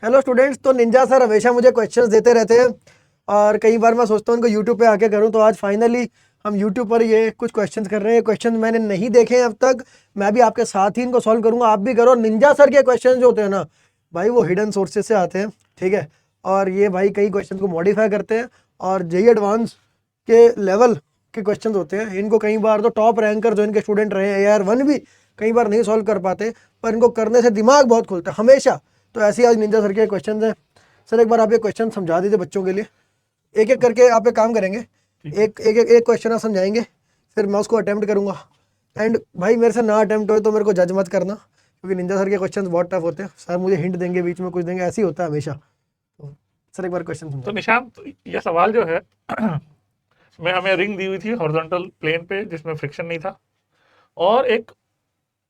Hello students, तो Ninja sir हमेशा मुझे क्वेश्चंस देते रहते हैं और कई बार मैं सोचता हूँ उनको यूट्यूब पे आके करूँ, तो आज फाइनली हम यूट्यूब पर ये कुछ क्वेश्चंस कर रहे हैं। क्वेश्चन मैंने नहीं देखे हैं अब तक, मैं भी आपके साथ ही इनको सॉल्व करूँगा, आप भी करो। निंजा सर के क्वेश्चन जो होते हैं ना भाई, वो हिडन सोर्सेज से आते हैं, ठीक है। और ये भाई कई क्वेश्चन को मॉडिफाई करते हैं और जेई एडवांस के लेवल के क्वेश्चन होते हैं। इनको कई बार तो टॉप रैंकर जो इनके स्टूडेंट रहे हैं AR1 भी कई बार नहीं सॉल्व कर पाते, पर इनको करने से दिमाग बहुत खुलता है हमेशा। तो ऐसे ही आज निंजा सर के क्वेश्चन हैं। सर एक बार आप ये क्वेश्चन समझा दीजिए बच्चों के लिए, एक एक करके आप एक काम करेंगे, एक क्वेश्चन आप समझाएंगे, फिर मैं उसको अटेम्प्ट करूंगा। एंड भाई मेरे से ना अटेम्प्ट हो तो मेरे को जज मत करना, क्योंकि निंजा सर के क्वेश्चन बहुत टफ होते हैं। सर मुझे हिंट देंगे, बीच में कुछ देंगे, ऐसे ही होता है हमेशा। तो सर एक बार क्वेश्चन तो समझाइए। निशांत, ये सवाल जो है मैं हमें रिंग दी हुई थी हॉरिजॉन्टल प्लेन पे जिसमें फ्रिक्शन नहीं था, और एक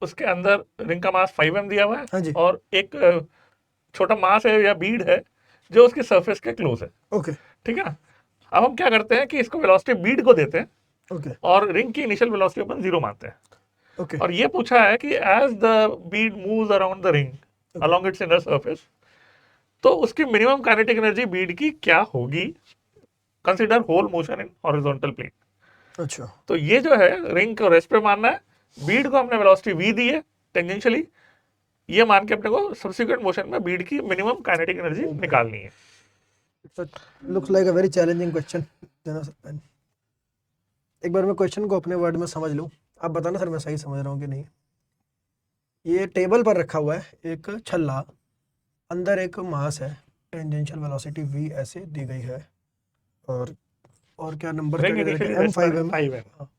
उसके अंदर रिंग का मास 5m दिया हुआ हाँ है जी, और एक छोटा मास है या बीड है जो उसकी सरफेस के क्लोज है। ओके ठीक है ना। अब हम क्या करते हैं कि इसको वेलोसिटी बीड को देते हैं ओके और रिंग की इनिशियल वेलोसिटी अपन 0 मानते हैं। ओके और ये पूछा है कि as the bead moves around the ring along its inner surface, तो उसकी मिनिमम काइनेटिक एनर्जी बीड की क्या होगी, consider whole motion in horizontal plane. अच्छा तो ये जो है रिंग को रेस्ट पे मानना है, बीड को हमने वेलोसिटी v दी है टेंजेंशियली, ये मान के अपने को सब्सिक्वेंट मोशन में बीड की मिनिमम काइनेटिक एनर्जी निकालनी है। Looks like a very challenging question. देना सर, एक बार मैं क्वेश्चन को अपने वर्ड में समझ लूँ, आप बताना सर मैं सही समझ रहा हूँ कि नहीं। ये टेबल पर रखा हुआ है एक छल्ला, अंदर एक मास है, टेंजेंशियल वेलोसिटी v ऐसे दी गई है, और क्या नंबर क्या रिंग दे रखे इनिशियली हैं, रेस्ट पर है M5M। 5m, हाँ,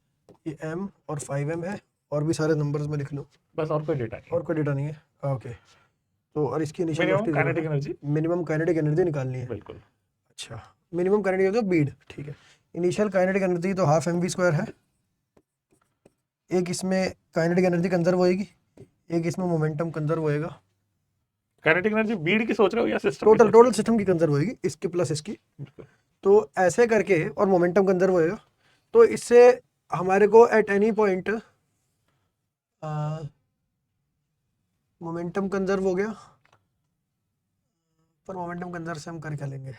ये M और 5M है, और भी सारे नंबर्स में लिख लूँ, बस और कोई डेटा नहीं और कोई डेटा नहीं है। ओके, तो और इसकी है। इनिशियल मिनिमम वेलोसिटी 0 काइनेटिक है, एनर्जी, मिनिमम काइनेटिक एनर्जी निकालनी है। बिल्कुल। अच्छा, मिनिमम काइनेटिक एनर्जी बीड, ठीक है। इनिशियल काइनेटिक एनर्जी तो हाफ mv² है, एक इसमें काइनेटिक एनर्जी कंजर्व होएगी, एक इसमें मोमेंटम कंजर्व होएगा। काइनेटिक एनर्जी बीड की सोच रहे हो या सिस्टम की टोटल सोच रहे टोटल सिस्टम की कंजर्व होएगी, इसकी प्लस इसकी। हो? तो ऐसे करके, और मोमेंटम कंजर्व होएगा, तो इससे हमारे को at any point momentum conserve हो गया। पर मोमेंटम कंजर्व से हम कर क्या लेंगे,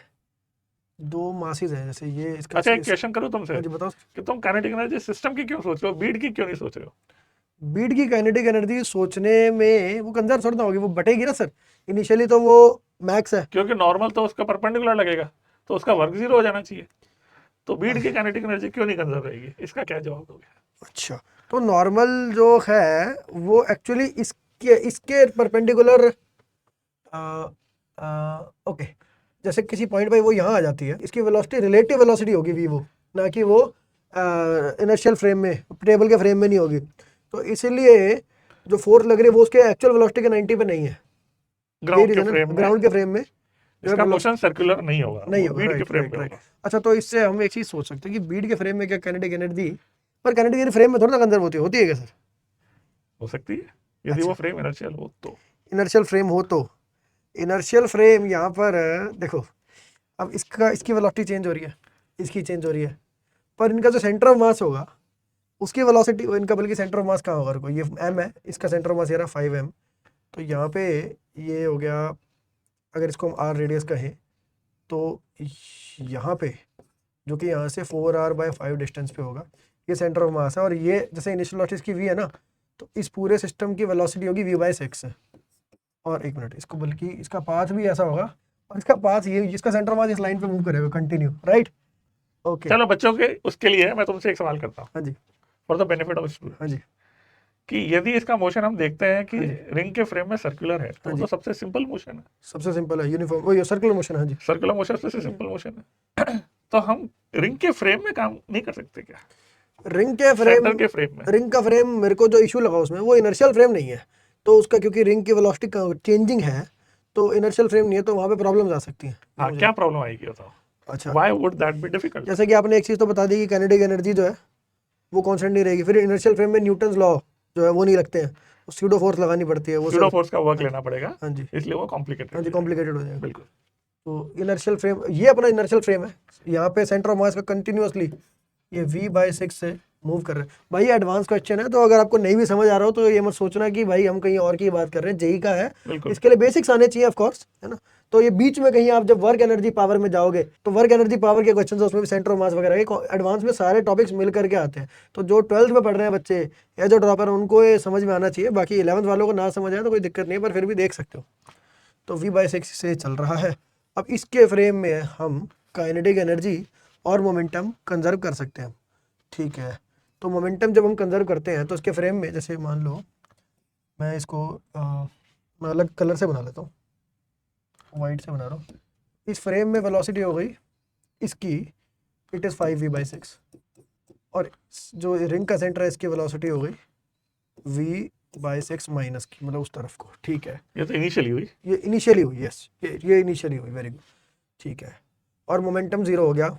दो मासेस हैं जैसे ये इसका अच्छा, एक क्वेश्चन करूं तुमसे हाँ जी बताओ। कि तुम काइनेटिक एनर्जी सिस्टम की क्यों सोच रहे हो, बीड की क्यों नहीं सोच रहे हो? बीड की काइनेटिक एनर्जी सोचने में वो कंजर्व थोड़ा ना होगी, वो बटेगी ना सर। इनिशियली तो वो मैक्स है। क्योंकि नॉर्मल तो उसका परपेंडिकुलर लगेगा, तो उसका वर्क 0 हो जाना चाहिए। तो बीड की काइनेटिक एनर्जी क्यों नहीं कंजर्व रहेगी, इसका क्या जवाब दोगे? अच्छा, तो नॉर्मल जो है वो एक्चुअली इसके इसके परपेंडिकुलर, ओके, जैसे किसी पॉइंट पे वो यहाँ आ जाती है, इसकी वेलोसिटी रिलेटिव वेलोसिटी होगी वी, वो ना कि वो इनर्शियल फ्रेम में, टेबल के फ्रेम में नहीं होगी। तो इसीलिए जो फोर्स लग रही है वो उसके एक्चुअल वेलोसिटी के 90 पे नहीं है, यही ग्राउंड के रीजन है। फ्रेम में ग्राउंड के फ्रेम में जो है इसका मोशन वेलोसिटी सर्कुलर नहीं होगा, नहीं वो होगा, बीड के राइट फ्रेम राइट में राइट। होगा। अच्छा, तो इससे हम एक चीज़ सोच सकते हैं कि बीड के फ्रेम में क्या काइनेटिक एनर्जी, पर काइनेटिक एनर्जी फ्रेम में थोड़ा ना कंजर्व होती है क्या सर? हो सकती है यदि वो अच्छा, फ्रेम इनर्शियल हो तो। इनर्शियल फ्रेम हो तो, इनर्शियल फ्रेम यहाँ पर देखो, अब इसका इसकी वेलोसिटी चेंज हो रही है, इसकी चेंज हो रही है, पर इनका जो सेंटर ऑफ मास होगा उसकी वेलोसिटी, इनका बल्कि सेंटर ऑफ मास कहाँ होगा, रुको, ये m है, इसका सेंटर ऑफ मास ये रहा 5m। तो यहाँ पे ये हो गया, अगर इसको हम r रेडियस कहें, तो यहाँ पे जो कि यहाँ से 4r/5 डिस्टेंस पे होगा, ये सेंटर ऑफ मास है। और ये जैसे इनिशियल वेलोसिटी इसकी v है ना, तो इस पूरे सिस्टम की वेलोसिटी होगी v/6 है। और एक मिनट, इसको बल्कि इसका पाथ भी ऐसा होगा, और इसका पाथ ये, जिसका सेंटर मास इस लाइन पे मूव करेगा कंटिन्यू, राइट। ओके, चलो बच्चों के उसके लिए मैं तुमसे एक सवाल करता हूँ, हाँ जी फॉर द बेनिफिट ऑफ हाँ स्टूडेंट्स, जी कि यदि इसका मोशन हम देखते हैं कि हाँ जी रिंग के फ्रेम में सर्कुलर है, तो हाँ वो जी, तो सबसे सिंपल मोशन है। सबसे सिंपल है यूनिफॉर्म, वो सर्कुलर मोशन है। हाँ जी, सर्कुलर मोशन सबसे सिंपल मोशन है तो हम रिंग के फ्रेम में काम नहीं कर सकते क्या, रिंग के फ्रेम, सेंटर के फ्रेम में? रिंग का फ्रेम मेरे को जो इशू लगा उसमें, वो इनर्शियल फ्रेम नहीं है, तो उसका क्योंकि रिंग की वेलोसिटी चेंजिंग है, तो इनर्शियल फ्रेम नहीं है, तो वहाँ पे प्रॉब्लम्स आ सकती हैं, ये हाँ, मुझे क्या लगता प्रॉब्लम आएगी बताओ? है। अच्छा, why would that be difficult? जैसे कि आपने एक चीज़ तो बता दी कि काइनेटिक एनर्जी जो है वो कांस्टेंट नहीं रहेगी, फिर इनर्शियल फ्रेम में न्यूटन्स लॉ जो है वो नहीं लगते हैं, स्यूडो फोर्स लगानी पड़ती है वो स्यूडो सब। फोर्स का वर्क हाँ जी लेना पड़ेगा, हाँ जी इसलिए वो हाँ कॉम्प्लिकेटेड जी, हो जाएगा। कॉम्प्लिकेटेड हो जाएगा। बिल्कुल। तो इनर्शियल फ्रेम, ये अपना इनर्शियल फ्रेम है, यहाँ पे सेंटर ऑफ मास का कंटिन्यूअसली ये v/6 से मूव कर रहे हैं। भाई एडवांस क्वेश्चन है, तो अगर आपको नहीं भी समझ आ रहा हो तो ये मत सोचना कि भाई हम कहीं और की बात कर रहे हैं, जेई का है, बिल्कुल। इसके लिए बेसिक्स आने चाहिए ऑफ कोर्स, है ना। तो ये बीच में कहीं आप जब वर्क एनर्जी पावर में जाओगे तो वर्क एनर्जी पावर के क्वेश्चन उसमें भी सेंटर ऑफ मास वगैरह के एडवांस में सारे टॉपिक्स मिल करके आते हैं। तो जो 12th में पढ़ रहे हैं बच्चे या जो ड्रॉपर हैं उनको ये समझ में आना चाहिए। बाकी 11th वालों को ना समझ आए तो कोई दिक्कत नहीं है, पर फिर भी देख सकते हो। तो v/6 से चल रहा है। अब इसके फ्रेम में हम काइनेटिक एनर्जी और मोमेंटम कंजर्व कर सकते हैं। ठीक है, तो मोमेंटम जब हम कंजर्व करते हैं तो इसके फ्रेम में, जैसे मान लो मैं इसको मैं अलग कलर से बना लेता हूँ, वाइट से बना रहा हूँ। इस फ्रेम में वेलोसिटी हो गई इसकी, इट इज़ 5v/6, और जो रिंग का सेंटर है इसकी वेलोसिटी हो गई v/6 माइनस की, मतलब उस तरफ को। ठीक है, ये तो इनिशियली हुई, ये इनिशियली हुई, यस, ये इनिशियली हुई, वेरी गुड। ठीक है, और मोमेंटम 0 हो गया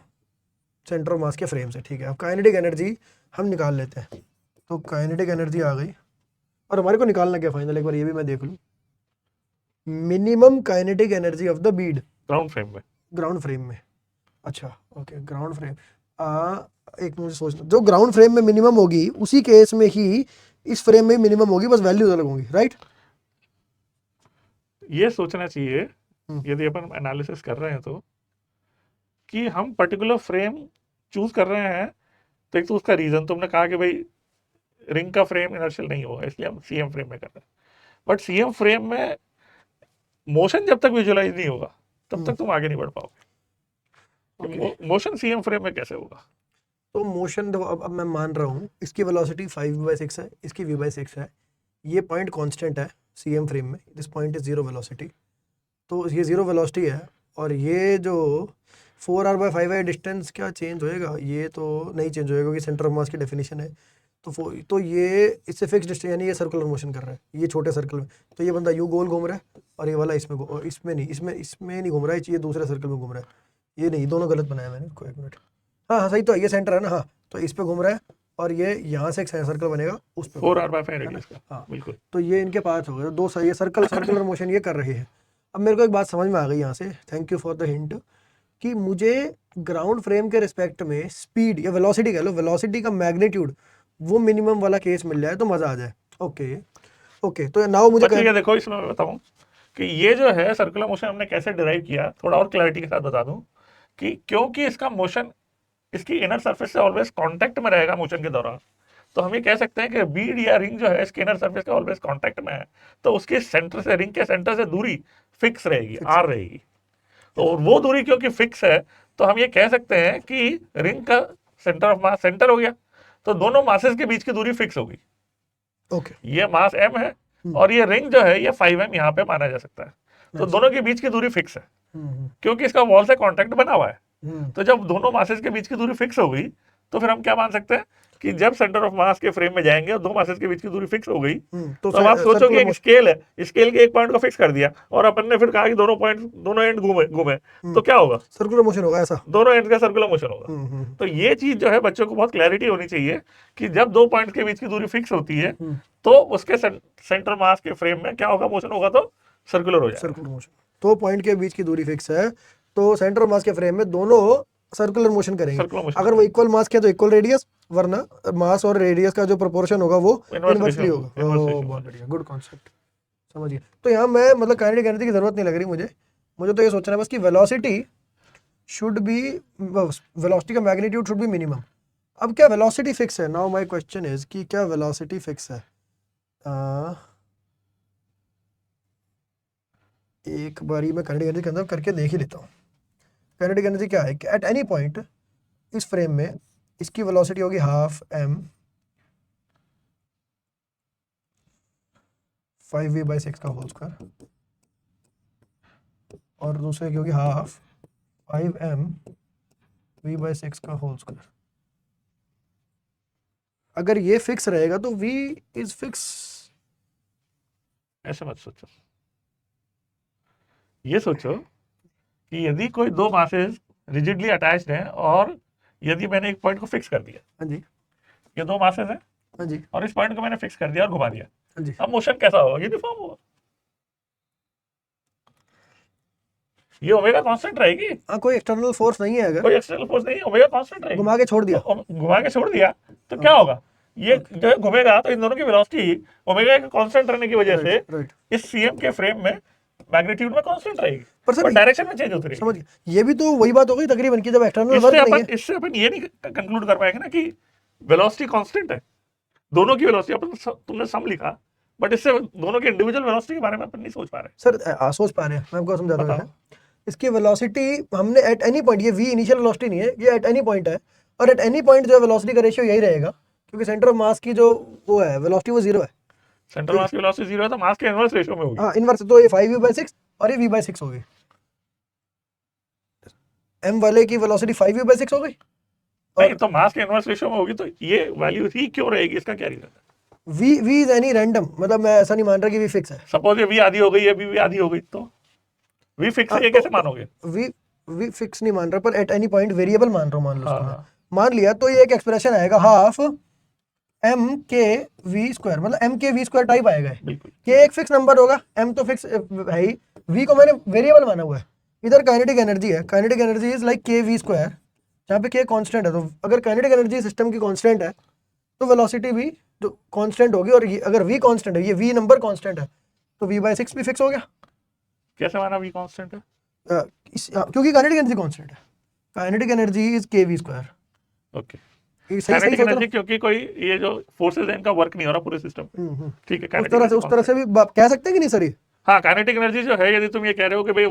सेंटर ऑफ मास के फ्रेम से। ठीक है, अब काइनेटिक एनर्जी हम निकाल लेते हैं। तो काइनेटिक एनर्जी आ गई, और हमारे को निकालना क्या फाइनल, एक बार ये भी मैं देख लूँ। Minimum kinetic energy of the Beed ground frame में। अच्छा, ओके, ग्राउंड फ्रेम। एक मुझे सोचना, जो ग्राउंड फ्रेम में मिनिमम होगी उसी केस में ही इस फ्रेम में मिनिमम होगी, बस वैल्यूज अलग होंगी, राइट? ये सोचना चाहिए यदि अपन एनालिसिस कर रहे हैं तो, कि हम पर्टिकुलर फ्रेम चूज कर रहे हैं तो एक तो उसका रीजन, तुमने कहा कि भाई रिंग का फ्रेम इनर्शियल नहीं होगा इसलिए हम सीएम फ्रेम में कर रहे हैं, बट सीएम फ्रेम में मोशन जब तक विजुअलाइज नहीं होगा तब तक तुम आगे नहीं बढ़ पाओगे। मोशन सीएम फ्रेम में कैसे होगा? तो मोशन अब मैं मान रहा हूँ इसकी वेलोसिटी 5v/6 है, इसकी v/6 है, ये पॉइंट कांस्टेंट है सीएम फ्रेम में, दिस पॉइंट इज 0 वेलोसिटी, तो ये 0 वेलोसिटी है। और ये जो 4r/5i डिस्टेंस क्या चेंज होएगा? ये तो नहीं चेंज होएगा क्योंकि सेंटर ऑफ मास की डेफिनेशन है। तो ये इससे फिक्स डिस्टेंस, यानी ये सर्कुलर मोशन कर रहा है ये छोटे सर्कल में। तो ये बंदा यूँ गोल घूम रहा है और ये वाला इसमें नहीं घूम रहा है, ये दूसरे सर्कल में घूम रहा है। ये नहीं, दोनों गलत बनाया मैंने इसको, एक मिनट। हाँ सही तो है, ये सेंटर है ना, हाँ, तो इस पे घूम रहा है और ये यहाँ से एक सर्कल बनेगा उस पे 4r/5 रेडियस का। हाँ बिल्कुल, तो ये इनके पास हो गया, तो दो सही है, सर्कुलर मोशन ये कर रही है। अब मेरे को एक बात समझ में आ गई यहाँ से, thank you for the hint, कि मुझे ग्राउंड फ्रेम के रिस्पेक्ट में स्पीड या वेलोसिटी कह लो, वेलोसिटी का मैग्नीट्यूड वो मिनिमम वाला केस मिल जाए तो मजा आ जाए। ओके, तो नाउ मुझे देखो इसमें मैं बताऊं कि ये जो है सर्कुलर मोशन हमने कैसे डिराइव किया, थोड़ा और क्लैरिटी के साथ बता दूं कि क्योंकि इसका मोशन इसकी इनर सरफेस से ऑलवेज कांटेक्ट में रहेगा मोशन के दौरान, तो हम ये कह सकते हैं कि बीड या रिंग जो है इसके इनर सरफेस के ऑलवेज कांटेक्ट में है, तो उसके सेंटर से, रिंग के सेंटर से दूरी फिक्स रहेगी, आर रहेगी। तो वो दूरी क्योंकि फिक्स है तो हम ये कह सकते हैं कि रिंग का सेंटर ऑफ मास सेंटर हो गया, तो दोनों मासेस के बीच की दूरी फिक्स होगी। ये मास m है और ये रिंग जो है ये 5m यहाँ पे माना जा सकता है, तो दोनों के बीच की दूरी फिक्स है क्योंकि इसका वॉल से कॉन्टेक्ट बना हुआ है। तो जब दोनों मासेस के बीच की दूरी फिक्स हो गई तो फिर हम क्या मान सकते हैं कि जब सेंटर ऑफ मास के फ्रेम में जाएंगे और दो मासेस के बीच की दूरी फिक्स हो गई, तो अब आप सोचो कि एक स्केल है, स्केल के एक पॉइंट को फिक्स कर दिया और अपन ने फिर कहा कि दोनों एंड घूमे तो क्या होगा? सर्कुलर मोशन होगा, ऐसा दोनों एंड का सर्कुलर मोशन होगा। तो ये चीज जो है बच्चों को बहुत क्लैरिटी होनी चाहिए कि जब दो पॉइंट के बीच की दूरी फिक्स होती है तो उसके सेंटर मास के फ्रेम में क्या होगा? मोशन होगा, तो सर्कुलर हो जाएगा। सर्कुलर मोशन, तो पॉइंट के बीच की दूरी फिक्स है तो सेंटर मास के फ्रेम में दोनों सर्कुलर मोशन करेंगे। अगर वो इक्वल मास किया तो इक्वल रेडियस, वरना मास और रेडियस का जो प्रोपोर्शन होगा वो इनवर्सली होगा। बहुत बढ़िया, गुड कॉन्सेप्ट, समझिए। तो यहाँ मैं मतलब काइनेटिक एनर्जी की जरूरत नहीं लग रही मुझे तो ये सोचना है बस कि वेलोसिटी शुड बी, वेलोसिटी का मैग्नीट्यूड शुड बी मिनिमम। अब क्या वेलोसिटी फिक्स है? नाउ माय क्वेश्चन इज कि क्या वेलोसिटी फिक्स है? एक बारी मैं काइनेटिक एनर्जी के अंदर करके देख ही लेता हूँ। काइनेटिक एनर्जी क्या है कि एट एनी पॉइंट इस फ्रेम में इसकी वेलोसिटी होगी हाफ m 5v/6 का होल स्क्वायर, और दूसरे की होगी हाफ 5m v/6 का होल स्क्वायर। अगर ये फिक्स रहेगा तो v इज फिक्स। ऐसे मत सोचो, ये सोचो कि यदि कोई दो मासेस रिजिडली अटैच्ड हैं और यदि मैंने एक पॉइंट को फिक्स कर दिया, हाँ जी, ये दो मासेस हैं, हाँ जी, और इस पॉइंट को मैंने फिक्स कर दिया और घुमा दिया, हाँ जी, अब मोशन कैसा होगा? यूनिफॉर्म होगा। ये ओमेगा कांस्टेंट रहेगी। हाँ, कोई एक्सटर्नल फोर्स नहीं है, अगर कोई एक्सटर्नल फोर्स नहीं है, ओमेगा कांस्टेंट रहेगी। घुमा के छोड़ दिया, घुमा के छोड़ दिया तो क्या होगा? ये जो घूमेगा तो इन दोनों की वेलोसिटी ओमेगा के कांस्टेंट रहने की वजह से इस सीएम के फ्रेम में मैग्नीट्यूड में कांस्टेंट रहेगी पर सर पर डायरेक्शन में चेंज होती रहेगी। समझ गया, ये भी तो वही बात हो गई तकरीबन कि जब एक्सटर्नल वर्क नहीं है। इससे अपन ये नहीं कंक्लूड कर पाएंगे ना कि वेलोसिटी कांस्टेंट है, दोनों की वेलोसिटी अपन तुमने सम लिखा, बट इससे दोनों के इंडिविजुअल वेलोसिटी के बारे में अपन नहीं सोच पा रहे। सर सोच पा रहे हैं, मैं आपको समझाता हूँ। बताओ। इसकी वेलोसिटी हमने एट एनी पॉइंट, ये v इनिशियल वेलोसिटी नहीं है, ये एट एनी पॉइंट है, और एट एनी पॉइंट जो वेलोसिटी का रेशियो यही रहेगा, क्योंकि सेंटर ऑफ मास की जो वो है वेलोसिटी वो जीरो है। सेंटर मास की वेलोसिटी जीरो है तो मास के इनवर्स रेशियो में होगी। हाँ इनवर्स, तो ये 5v/6 और ये v/6 होगी। m वाले की वेलोसिटी 5v/6 हो गई। नहीं तो मास के इनवर्स रेशियो में होगी तो ये वैल्यू ही क्यों रहेगी, इसका क्या रीजन है? v इज एनी रैंडम, मतलब मैं ऐसा नहीं मान रहा कि v फिक्स है। सपोज ये v आधी हो गई, ये v आधी हो गई, तो v फिक्स है ये कैसे मानोगे? v फिक्स नहीं मान रहा, पर एट एनी पॉइंट वेरिएबल मान रहा हूँ, मान लो उसको मैं। हाँ, मान लिया तो ये एक एक्सप्रेशन आएगा हाफ m(k)v², मतलब m(k)v² टाइप आएगा। बिल्कुल। k एक फिक्स नंबर होगा, m तो फिक्स है ही, v को मैंने वेरिएबल माना हुआ है। इधर काइनेटिक एनर्जी है, kinetic energy is like kv², जहाँ पे k कांस्टेंट है। तो अगर काइनेटिक एनर्जी सिस्टम की कांस्टेंट है तो वेलोसिटी भी जो कांस्टेंट होगी, और अगर v कांस्टेंट है, ये v नंबर कांस्टेंट है, तो v/6 भी फिक्स हो गया। कैसे माना v कांस्टेंट है? क्योंकि काइनेटिक एनर्जी कांस्टेंट है, kinetic energy is kv²। Okay. सही सही काइनेटिक सोच रहा एनर्जी क्योंकि कोई ये जो फोर्सेस है इनका वर्क नहीं हो रहा पूरे सिस्टम में। हूँ। ठीक है, उस kinetic तरह से energy भी कह सकते हैं कि नहीं सर ये? हाँ, काइनेटिक एनर्जी जो है, यदि तुम ये कह रहे हो कि भाई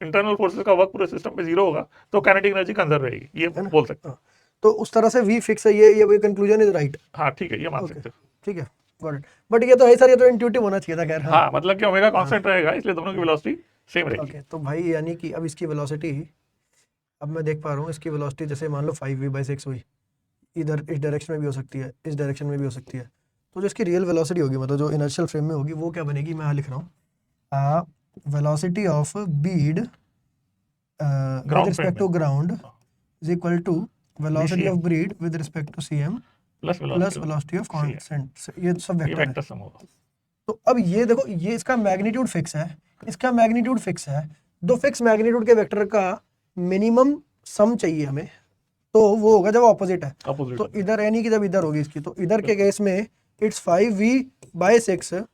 इंटरनल फोर्सेस का वर्क पूरे सिस्टम पे जीरो होगा तो काइनेटिक एनर्जी कंजर्व रहेगी, ये बोल सकते हैं। हाँ, तो उस तरह से v फिक्स है, ये कंक्लूजन इज राइट। हाँ ठीक है, ये मान सकते हो। ठीक है, गॉट इट। बट ये तो है सर, ये तो इंट्यूटिव होना चाहिए था खैर। हाँ मतलब कि ओमेगा कांस्टेंट रहेगा, इसलिए दोनों की वेलोसिटी सेम रहेगी। ओके, तो भाई यानी कि अब इसकी वेलोसिटी, अब मैं देख पा रहा हूँ इसकी वेलोसिटी जैसे मान लो 5v/6 हुई, इधर इस डायरेक्शन में भी हो सकती है, इस डायरेक्शन में भी हो सकती है, तो जो इसकी रियल वेलोसिटी होगी, मतलब जो इनर्शियल फ्रेम में होगी, वो क्या बनेगी, मैं यहाँ लिख रहा हूँ, velocity of Beed with respect to ground is equal to velocity of bead with respect to cm plus plus velocity of constant। ये सब ये वेक्टर है। वेक्टर सम होगा। तो अब ये देखो, ये इसका मैग्नीट्यूड फिक्स है, इसका मैग्नीट्यूड फिक्स है, दो फिक्स मैग्नीट्यूड के वेक्टर का मिनिमम सम चाहिए हमें, तो वो होगा जब ऑपोजिट है। Opposite तो इधर यानी कि जब इधर होगी इसकी, तो इधर के केस में इट्स 5v/6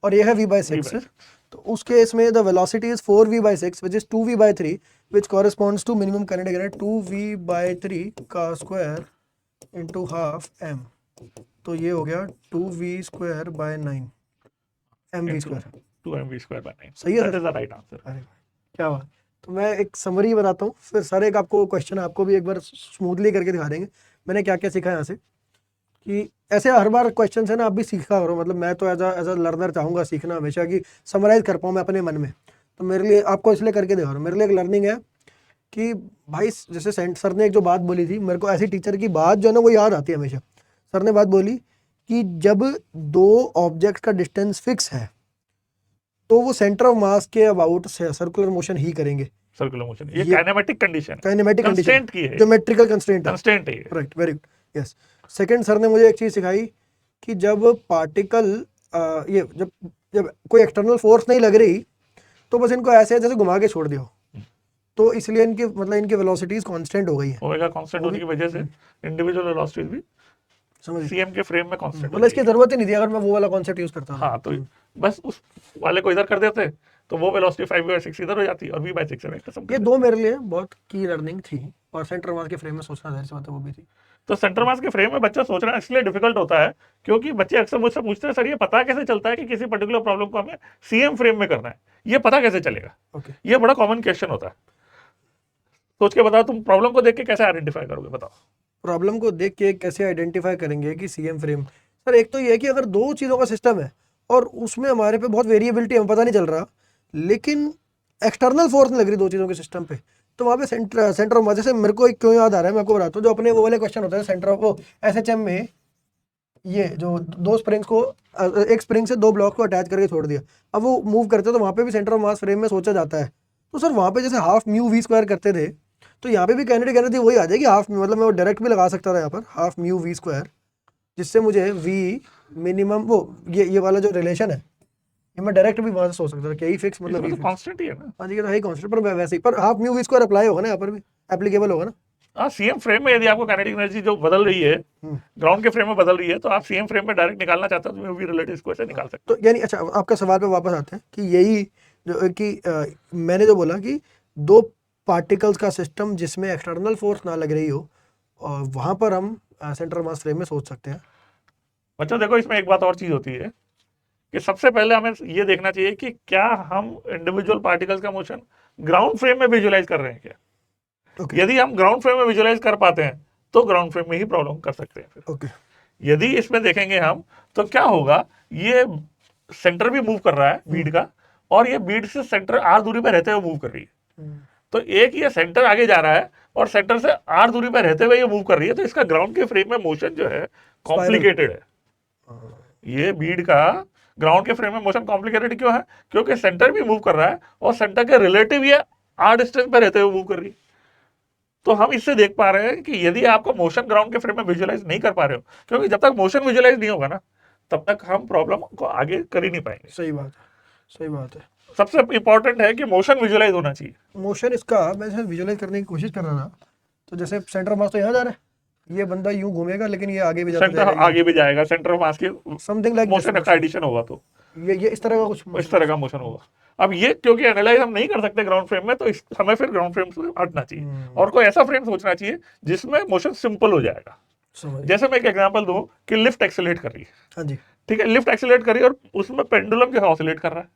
और ये है v/6, तो उस केस में the velocity is 4v/6 which is 2v/3 which corresponds to minimum kinetic energy 2v/3 का स्क्वायर into half m, तो ये हो गया 2v²/9 mv²। 2mv²/9 सही है that sir? Is the right answer. अरे क्या बात। तो मैं एक समरी बताता हूँ, फिर सर एक आपको क्वेश्चन आपको भी एक बार स्मूथली करके दिखा देंगे मैंने क्या क्या सीखा यहाँ से, कि ऐसे हर बार क्वेश्चन है ना, आप भी सीखा करो। मतलब मैं तो एज अ लर्नर चाहूँगा सीखना हमेशा, कि समराइज कर पाऊँ मैं अपने मन में। तो मेरे लिए आपको इसलिए करके दिखा रहा हूँ, मेरे लिए एक लर्निंग है कि भाई जैसे सर ने एक जो बात बोली थी, मेरे को ऐसी टीचर की बात जो है ना वो याद आती है हमेशा। सर ने बात बोली कि जब दो ऑब्जेक्ट का डिस्टेंस फिक्स है तो वो सेंटर ऑफ मास के अबाउट सर्कुलर मोशन ही करेंगे। सर्कुलर मोशन ये काइनेमेटिक कंडीशन है, काइनेमेटिक कंस्ट्रेंट की है, ज्योमेट्रिकल कंस्ट्रेंट है, कंस्ट्रेंट है। Right, very good, yes. Second sir ने मुझे एक चीज सिखाई कि जब पार्टिकल ये जब कोई एक्सटर्नल फोर्स नहीं लग रही तो बस इनको ऐसे जैसे घुमा के छोड़ दियो, तो इसलिए इनकी मतलब इनकी वेलोसिटीज कांस्टेंट हो गई है। ओमेगा कांस्टेंट होने की वजह से इंडिविजुअल वेलोसिटीज भी समझ सीएम के फ्रेम में कांस्टेंट मतलब इसकी जरूरत ही नहीं थी अगर मैं वो वाला कॉन्सेप्ट यूज करता। हाँ तो बस उस वाले को इधर कर देते तो वो वेलोसिटी 5/6 इधर हो जाती और v/6 से वेक्टर सम। ये दो मेरे लिए बहुत की लर्निंग थी, और सेंटर मास के फ्रेम में सोचना जाहिर सी बात है वो भी थी। तो सेंटर मास के फ्रेम में बच्चा सोचना इसलिए डिफिकल्ट होता है क्योंकि बच्चे अक्सर मुझसे पूछते हैं सर ये पता कैसे चलता है कि किसी पर्टिकुलर प्रॉब्लम को हमें सीएम फ्रेम में करना है, ये पता कैसे चलेगा? ओके, ये बड़ा कॉमन क्वेश्चन होता है। सोच के बताओ, तुम प्रॉब्लम को देख के कैसे आइडेंटिफाई करोगे? बताओ। प्रॉब्लम को देख के कैसे आइडेंटिफाई करेंगे कि सीएम फ्रेम? सर एक तो ये है कि अगर दो चीज़ों का सिस्टम है और उसमें हमारे पे बहुत वेरिएबिलिटी हमें पता नहीं चल रहा, लेकिन एक्सटर्नल फोर्स नहीं लग रही दो चीज़ों के सिस्टम पे, तो वहाँ पे सेंटर ऑफ, जैसे मेरे को क्यों याद आ रहा है मैं आपको बताता हूँ, जो अपने वो वाले क्वेश्चन होता है सेंटर ऑफ वो एसएचएम में, ये जो दो स्प्रिंग्स को एक स्प्रिंग से दो ब्लॉक को अटैच करके छोड़ दिया, अब वो मूव करते तो वहाँ पे भी सेंटर ऑफ मास फ्रेम में सोचा जाता है। तो सर वहाँ पे जैसे हाफ म्यू वी स्क्वायर करते थे, तो यहाँ पे भी काइनेटिक एनर्जी वही आ जाएगी हाफ, मतलब मैं वो डायरेक्ट भी लगा सकता था यहाँ पर हाफ म्यू वी स्क्वायर, जिससे मुझे वी मिनिमम वो ये वाला जो रिलेशन है ये मैं डायरेक्ट भी वहाँ से सोच सकता था कि यही फिक्स मतलब तो कांस्टेंट ही है ना। हाँ जी, तो है कांस्टेंट, पर वैसे ही पर half mu v square apply होगा ना, यहाँ पर भी एप्लीकेबल होगा ना। हाँ, सीएम फ्रेम में यदि आपको काइनेटिक एनर्जी जो बदल रही है ग्राउंड के फ्रेम में बदल रही है तो आप सीएम फ्रेम में डायरेक्ट निकालना चाहते हो तो वी रिलेटिव को ऐसे निकाल सकते तो यानी अच्छा आपका सवाल पे वापस आते हैं कि यही जो कि मैंने जो बोला कि दो पार्टिकल्स का सिस्टम जिसमें एक्सटर्नल फोर्स ना लग रही हो, और वहां पर हम सेंटर मास फ्रेम में सोच सकते हैं। बच्चों देखो, इसमें एक बात और चीज होती है कि सबसे पहले हमें ये देखना चाहिए कि क्या हम इंडिविजुअल पार्टिकल्स का मोशन ग्राउंड फ्रेम में विजुअलाइज कर रहे हैं क्या। ओके यदि हम ग्राउंड फ्रेम में विजुअलाइज कर पाते हैं तो ग्राउंड फ्रेम में ही प्रॉब्लम कर सकते हैं फिर। ओके यदि इसमें देखेंगे हम तो क्या होगा, ये सेंटर भी मूव कर रहा है बीड का, और ये बीड से सेंटर आर दूरी पर रहते हुए मूव कर रही है। तो एक ये सेंटर आगे जा रहा है और सेंटर से आर दूरी पर रहते हुए ये मूव कर रही है, तो इसका ग्राउंड के फ्रेम में मोशन जो है कॉम्प्लिकेटेड है। ये बीड का ग्राउंड के फ्रेम में मोशन कॉम्प्लिकेटेड क्यों है, क्योंकि सेंटर भी मूव कर रहा है और सेंटर के रिलेटिव ये आर डिस्टेंस पर रहते हुए मूव कर रही है। तो हम इससे देख पा रहे हैं कि यदि आपको मोशन ग्राउंड के फ्रेम में विजुअलाइज नहीं कर पा रहे हो, क्योंकि जब तक मोशन विजुअलाइज नहीं होगा ना, तब तक हम प्रॉब्लम को आगे कर ही नहीं पाएंगे। सही बात है, सही बात है। सबसे इंपॉर्टेंट है कि मोशन विजुअलाइज होना चाहिए। मोशन इसका मैं जैसे विजुअलाइज करने की कोशिश कर रहा था, तो जैसे सेंटर मास तो यहाँ जा रहा है, ये बंदा यूं घूमेगा लेकिन ये आगे भी जाता सेंटर आगे भी जाएगा, सेंटर ऑफ मास की समथिंग लाइक मोशन का एडिशन होगा, तो ये इस तरह का कुछ इस तरह का मोशन होगा। अब ये क्योंकि एनालाइज हम नहीं कर सकते ग्राउंड फ्रेम में, तो हमें फिर ग्राउंड फ्रेम से हटना चाहिए और कोई ऐसा फ्रेम सोचना चाहिए जिसमें मोशन सिंपल हो जाएगा। जैसे मैं एक एग्जांपल दूं कि लिफ्ट एक्सेलरेट कर रही है, हाँ जी, ठीक है, लिफ्ट एक्सेलरेट कर रही है और उसमें पेंडुलम जो है ऑसिलेट कर रहा है।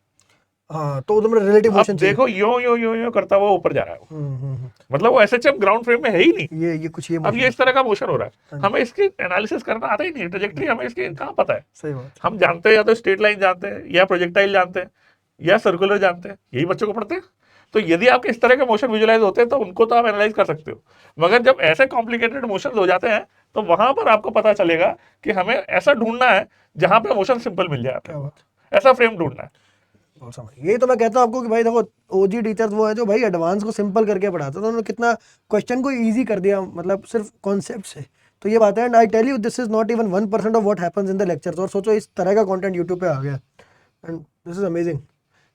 हाँ, तो उधर रिलेटिव अब मोशन देखो यो यो यो यो करता हुआ ऊपर जा रहा है वो। मतलब वो एसएचएम ग्राउंड फ्रेम में है ही नहीं। ये कुछ ये अब ये इस तरह का मोशन हो रहा है, हाँ। हमें इसकी एनालिसिस करना आता ही नहीं, ट्रेजेक्टरी हमें इसकी कहाँ पता है। सही बात, हम जानते हैं या तो स्ट्रेट लाइन जानते हैं, या प्रोजेक्टाइल जानते हैं, या सर्कुलर जानते हैं, यही बच्चों को पढ़ते हैं। तो यदि आपके इस तरह के मोशन विजुअलाइज होते हैं तो उनको तो आप एनालाइज कर सकते हो, मगर जब ऐसे कॉम्प्लिकेटेड मोशन हो जाते हैं तो वहां पर आपको पता चलेगा कि हमें ऐसा ढूंढना है जहां पे मोशन सिंपल मिल जाए, क्या बात, ऐसा फ्रेम ढूंढना है। बहुत समझ। यही तो मैं कहता हूँ आपको कि भाई देखो, ओजी टीचर्स वो है जो भाई एडवांस को सिंपल करके पढ़ाते हैं, तो उन्होंने कितना क्वेश्चन को इजी कर दिया, मतलब सिर्फ कॉन्सेप्ट से। तो ये बात है, and I tell you this is not even 1% of what happens in the lectures. और सोचो इस तरह का कंटेंट यूट्यूब पे आ गया, एंड दिस इज अमेजिंग।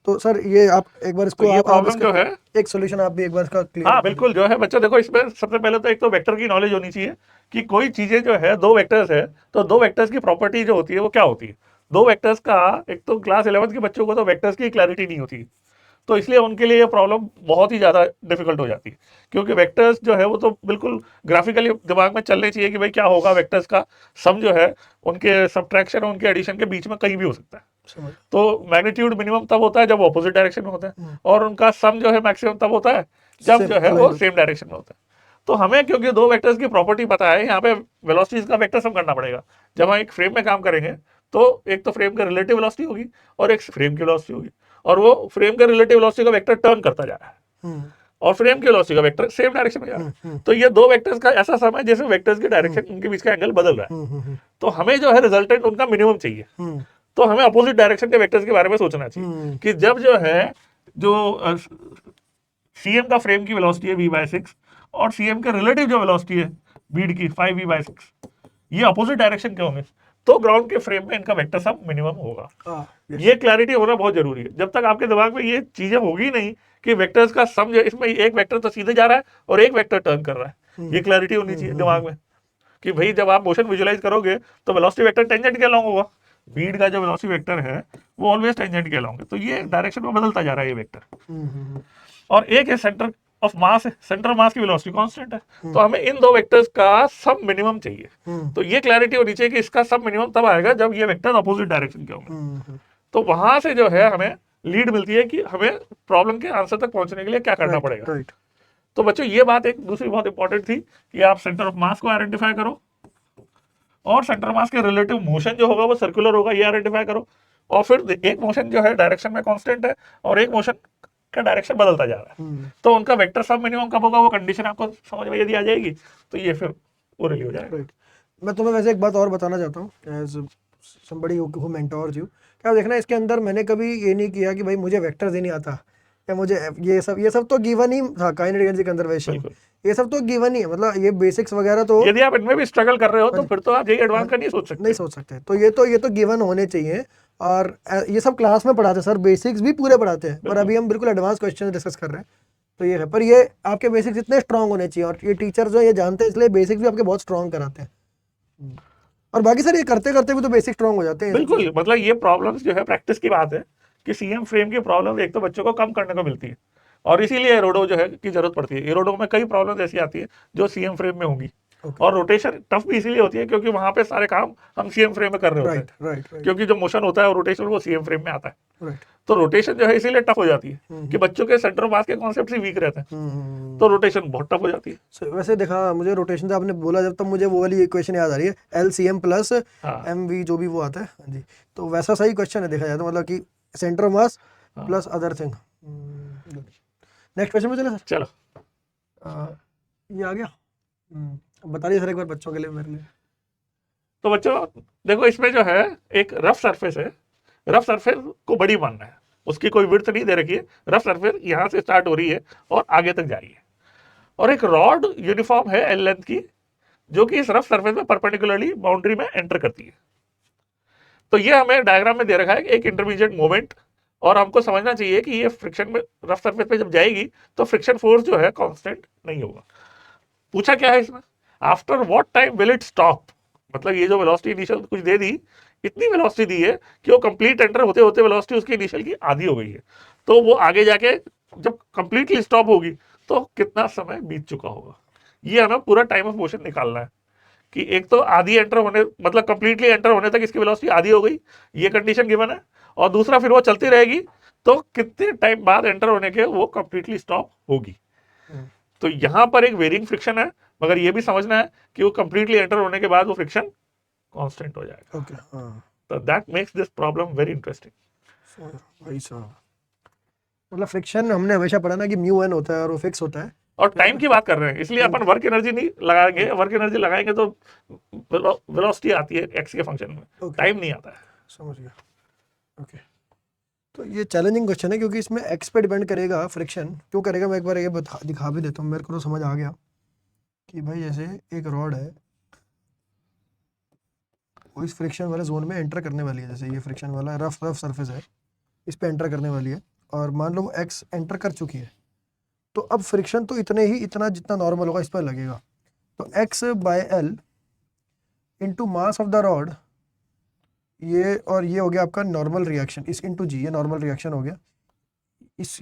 तो सर ये आप एक बार इसको तो ये प्रॉब्लम जो है, एक सोल्यूशन आप भी एक बार इसका क्लियर। हाँ बिल्कुल, जो है बच्चों देखो, इसमें सबसे पहले तो एक तो वेक्टर की नॉलेज होनी चाहिए कि कोई चीजें जो है दो वेक्टर्स है, तो दो वेक्टर्स की प्रॉपर्टी जो होती है वो क्या होती है। दो वेक्टर्स का, एक तो क्लास 11th के बच्चों को तो वेक्टर्स की क्लैरिटी नहीं होती, तो इसलिए उनके लिए ये प्रॉब्लम बहुत ही ज्यादा डिफिकल्ट हो जाती है, क्योंकि वेक्टर्स जो है वो तो बिल्कुल ग्राफिकली दिमाग में चलने चाहिए कि भाई क्या होगा, वेक्टर्स का सम जो है उनके सब्ट्रैक्शन और उनके एडिशन के बीच में कहीं भी हो सकता है। तो मैग्नीट्यूड मिनिमम तब होता है जब ऑपोजिट डायरेक्शन में होता है, और उनका सम जो है मैक्सिमम तब होता है जब जो है वो सेम डायरेक्शन में होता है। तो हमें क्योंकि दो वेक्टर्स की प्रॉपर्टी पता है, यहाँ पे वेलोसिटीज का वेक्टर सम करना पड़ेगा। जब हम एक फ्रेम में काम करेंगे तो एक तो फ्रेम का रिलेटिव वेलोसिटी होगी और एक फ्रेम की वेलोसिटी होगी, और वो फ्रेम के रिलेटिव वेलोसिटी का वेक्टर टर्न करता जा रहा है और फ्रेम की वेलोसिटी का वेक्टर सेम डायरेक्शन में जा रहा है। तो ये दो वेक्टर्स का ऐसा सम है जैसे वेक्टर्स की डायरेक्शन, उनके बीच का एंगल बदल रहा है। तो हमें जो है रिजल्टेंट उनका मिनिमम चाहिए, तो हमें अपोजिट डायरेक्शन के वेक्टर्स के बारे में सोचना चाहिए कि जब जो है जो सीएम का फ्रेम की वेलोसिटी है v/6 और सीएम के रिलेटिव जो वेलोसिटी है बीड की 5v/6, ये अपोजिट डायरेक्शन के होंगे, तो ग्राउंड के फ्रेम में इनका वेक्टर सम मिनिमम होगा। ये क्लैरिटी होना बहुत जरूरी है। जब तक आपके दिमाग में ये चीजें होगी नहीं कि वेक्टर्स का सम जो इसमें एक वेक्टर तो सीधे जा रहा है और एक वेक्टर टर्न कर रहा है, ये क्लैरिटी होनी चाहिए दिमाग में कि भाई जब आप मोशन विजुअलाइज करोगे तो वेलोसिटी वेक्टर टेंजेंट के अलोंग होगा। बीड का जो वेलोसिटी वेक्टर है वो ऑलवेज टेंजेंट के अलोंग है, तो ये डायरेक्शन में बदलता जा रहा है ये वेक्टर। और एक है सेंटर ऑफ मास है, सेंटर मास की वेलोसिटी कांस्टेंट है, तो हमें इन दो वेक्टर्स का सब मिनिमम चाहिए। तो ये क्लैरिटी होनी चाहिए कि इसका सब मिनिमम तब आएगा जब ये वेक्टर अपोजिट डायरेक्शन के होंगे। तो वहां से जो है हमें लीड मिलती है कि हमें प्रॉब्लम के आंसर तक पहुंचने के लिए क्या करना पड़ेगा। तो बच्चों ये बात एक दूसरी बहुत इंपॉर्टेंट थी कि आप सेंटर ऑफ मास को आइडेंटिफाई करो और सेंटर मास के रिलेटिव मोशन जो होगा वो सर्कुलर होगा, ये आइडेंटिफाई करो। और फिर एक मोशन जो है डायरेक्शन में कांस्टेंट है और एक मोशन का डायरेक्शन बदलता जा रहा है, तो उनका वेक्टर सब मिनिमम कब होगा वो कंडीशन आपको समझ में यदि आ जाएगी तो ये फिर ओरली हो जाएगा। मैं तुम्हें वैसे एक बात और बताना चाहता हूँ as somebody who mentors you. क्या देखना, इसके अंदर मैंने कभी ये नहीं किया कि भाई मुझे वेक्टर्स ही नहीं आता या मुझे ये सब तो गिवन ही था, काइनेटिक एनर्जी कंजर्वेशन ये सब तो गिवन ही है, मतलब ये बेसिक्स वगैरह तो यदि आप इनमें भी स्ट्रगल कर रहे हो तो फिर तो आप यही एडवांस का नहीं सोच सकते। तो ये तो गिवन होने चाहिए। और ये सब क्लास में पढ़ाते हैं सर, बेसिक्स भी पूरे पढ़ाते हैं, पर अभी हम बिल्कुल एडवांस क्वेश्चन डिस्कस कर रहे हैं। तो ये है, पर ये आपके बेसिक्स इतने स्ट्रांग होने चाहिए और ये टीचर जो ये जानते हैं, इसलिए बेसिक्स भी आपके बहुत स्ट्रांग कराते हैं। और बाकी सर ये करते करते भी तो बेसिक स्ट्रांग हो जाते हैं। बिल्कुल, मतलब ये प्रॉब्लम्स जो है प्रैक्टिस की बात है कि सीएम फ्रेम की प्रॉब्लम एक तो बच्चों को कम करने को मिलती है, और इसीलिए एरोडो जो है की जरूरत पड़ती है। एरोडो में कई प्रॉब्लम ऐसी आती है जो सीएम फ्रेम में होंगी। ओके, और रोटेशन टफ भी इसीलिए होती है क्योंकि वहां पे सारे काम हम सीएम फ्रेम में कर रहे होते हैं, राइट राइट राइट क्योंकि जो मोशन होता है और रोटेशन वो सीएम फ्रेम में आता है। राइट। तो रोटेशन जो है इसीलिए टफ हो जाती है कि बच्चों के सेंटर ऑफ मास के कॉन्सेप्ट ही वीक रहते हैं, तो रोटेशन बहुत टफ हो जाती है। वैसे देखा मुझे रोटेशन से आपने बोला जब, तब मुझे वो वाली इक्वेशन याद आ रही है, LCM प्लस हाँ MV जो भी वो आता है। हाँ जी, तो वैसा सही क्वेश्चन है देखा जाए तो, मतलब कि सेंटर ऑफ मास हाँ। Plus other thing. Next question में चले सर। चलो ये आ गया। अब बता दीजिए सर एक बार बच्चों के लिए, मेरे लिए। तो बच्चों देखो, इसमें जो है एक रफ सरफेस है, रफ सरफेस को बड़ी मानना है, उसकी कोई विड्थ नहीं दे रखी है, रफ सरफेस यहाँ से स्टार्ट हो रही है और आगे तक जा रही है, और एक रॉड यूनिफॉर्म है एल लेंथ की जो कि इस रफ सरफेस में परपेंडिकुलरली बाउंड्री में एंटर करती है। तो ये हमें डायग्राम में दे रखा है कि एक इंटरमीडिएट मोमेंट, और हमको समझना चाहिए कि ये फ्रिक्शन में रफ सरफेस पे जब जाएगी तो फ्रिक्शन फोर्स जो है कांस्टेंट नहीं होगा। पूछा क्या है इसमें, after what time will it stop, मतलब ये जो वेलोसिटी इनिशियल कुछ दे दी, इतनी वेलोसिटी दी है कि वो कंप्लीट एंटर होते होते वेलोसिटी उसकी इनिशियल की आधी हो गई है, तो वो आगे जाके जब कंप्लीटली स्टॉप होगी तो कितना समय बीत चुका होगा। ये हमें पूरा टाइम ऑफ मोशन निकालना है कि एक तो आधी एंटर होने, मतलब कंप्लीटली एंटर होने तक इसकी वेलोसिटी आधी हो गई, ये कंडीशन गिवन है, और दूसरा फिर वो चलती रहेगी तो कितने टाइम बाद एंटर होने के वो कंप्लीटली स्टॉप होगी। तो यहां पर एक वेरिंग फ्रिक्शन है, मगर ये भी समझना है कि वो कंप्लीटली एंटर होने के बाद वो फ्रिक्शन कांस्टेंट हो जाएगा। ओके, हाँ। तो that makes this problem very interesting. भाई साहब, मतलब फ्रिक्शन हमने हमेशा पढ़ा ना कि म्यू एन होता है और वो फिक्स होता है। और टाइम की बात कर रहे हैं, इसलिए अपन वर्क एनर्जी नहीं लगाएंगे, वर्क एनर्जी लगाएंगे तो वेलोसिटी आती है एक्स के फंक्शन में, टाइम नहीं आता है। समझ गया। ओके, तो ये चैलेंजिंग क्वेश्चन है क्योंकि इसमें एक्स पे डिपेंड करेगा फ्रिक्शन क्यों करेगा। मैं एक बार ये दिखा भी देता हूँ, मेरे को तो समझ आ गया कि भाई जैसे एक रॉड है वो इस फ्रिक्शन वाले जोन में एंटर करने वाली है, जैसे ये फ्रिक्शन वाला रफ सरफेस है, इस पे एंटर करने वाली है, और मान लो एक्स एंटर कर चुकी है, तो अब फ्रिक्शन तो इतना जितना नॉर्मल होगा इस पर लगेगा। तो x bye L into mass of the rod, ये और ये हो गया आपका नॉर्मल रिएक्शन, इस इंटू जी, ये नॉर्मल रिएक्शन हो गया,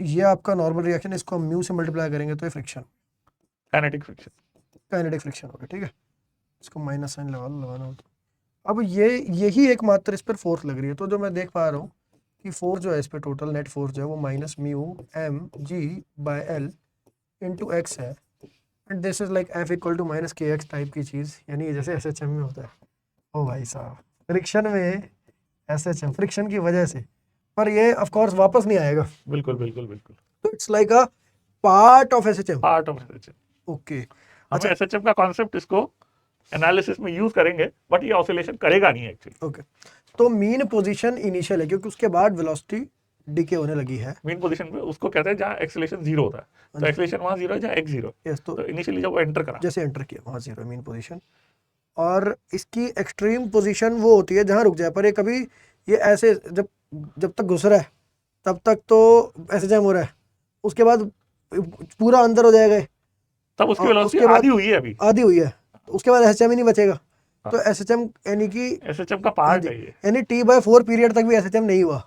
ये आपका नॉर्मल रिएक्शन, इसको हम म्यू से मल्टीप्लाई करेंगे तो ये friction, kinetic friction, kinetic friction हो गया। ठीक है, इसको माइनस साइन लगाना हो तो अब यही एकमात्र इस पर फोर्स लग रही है। तो जो मैं देख पा रहा हूँ कि फोर्स जो है इस पर, टोटल नेट फोर्स जो है वो minus mu M G by L into X है, and this is like F equal to minus के एक्स टाइप की चीज़, यानी जैसे एस एच एम में होता है। ओ भाई साहब, फ्रिक्शन में एस एच एम, फ्रिक्शन की वजह से, पर ये ऑफ कोर्स वापस नहीं आएगा। बिल्कुल बिल्कुल बिल्कुल, तो it's like a part of S H M. Part of SHM. Okay, हमें एसएचएम का कॉन्सेप्ट इसको एनालिसिस में यूज करेंगे, बट ये ऑसिलेशन करेगा नहीं एक्चुअली। ओके, तो मीन पोजीशन इनिशियल है क्योंकि उसके बाद वेलोसिटी डिके होने लगी है। मेन पोजीशन पे उसको कहते हैं जहाँ एक्सेलेरेशन जीरो होता है, तो एक्सेलेरेशन वहाँ जीरो है जहाँ एक्स जीरो। यस, तो इनिशियली जब वो एंटर करा, जैसे एंटर किया वहाँ जीरो मीन पोजीशन, और इसकी एक्सट्रीम पोजीशन वो होती है जहाँ रुक जाए, पर ये कभी ये ऐसे जब तक घुस रहा है तब तक तो ऐसे जैम हो रहा है, उसके बाद पूरा अंदर हो जाएगा ये, तब उसकी और वेलोसिटी उसके बाद आधी हुई है अभी, आधी हुई है, तो उसके बाद एस एच एम ही नहीं बचेगा। तो एस एच एम यानी कि एसएचएम का पार्ट है ये। यानी T/4 पीरियड तक भी एस एच एम नहीं हुआ,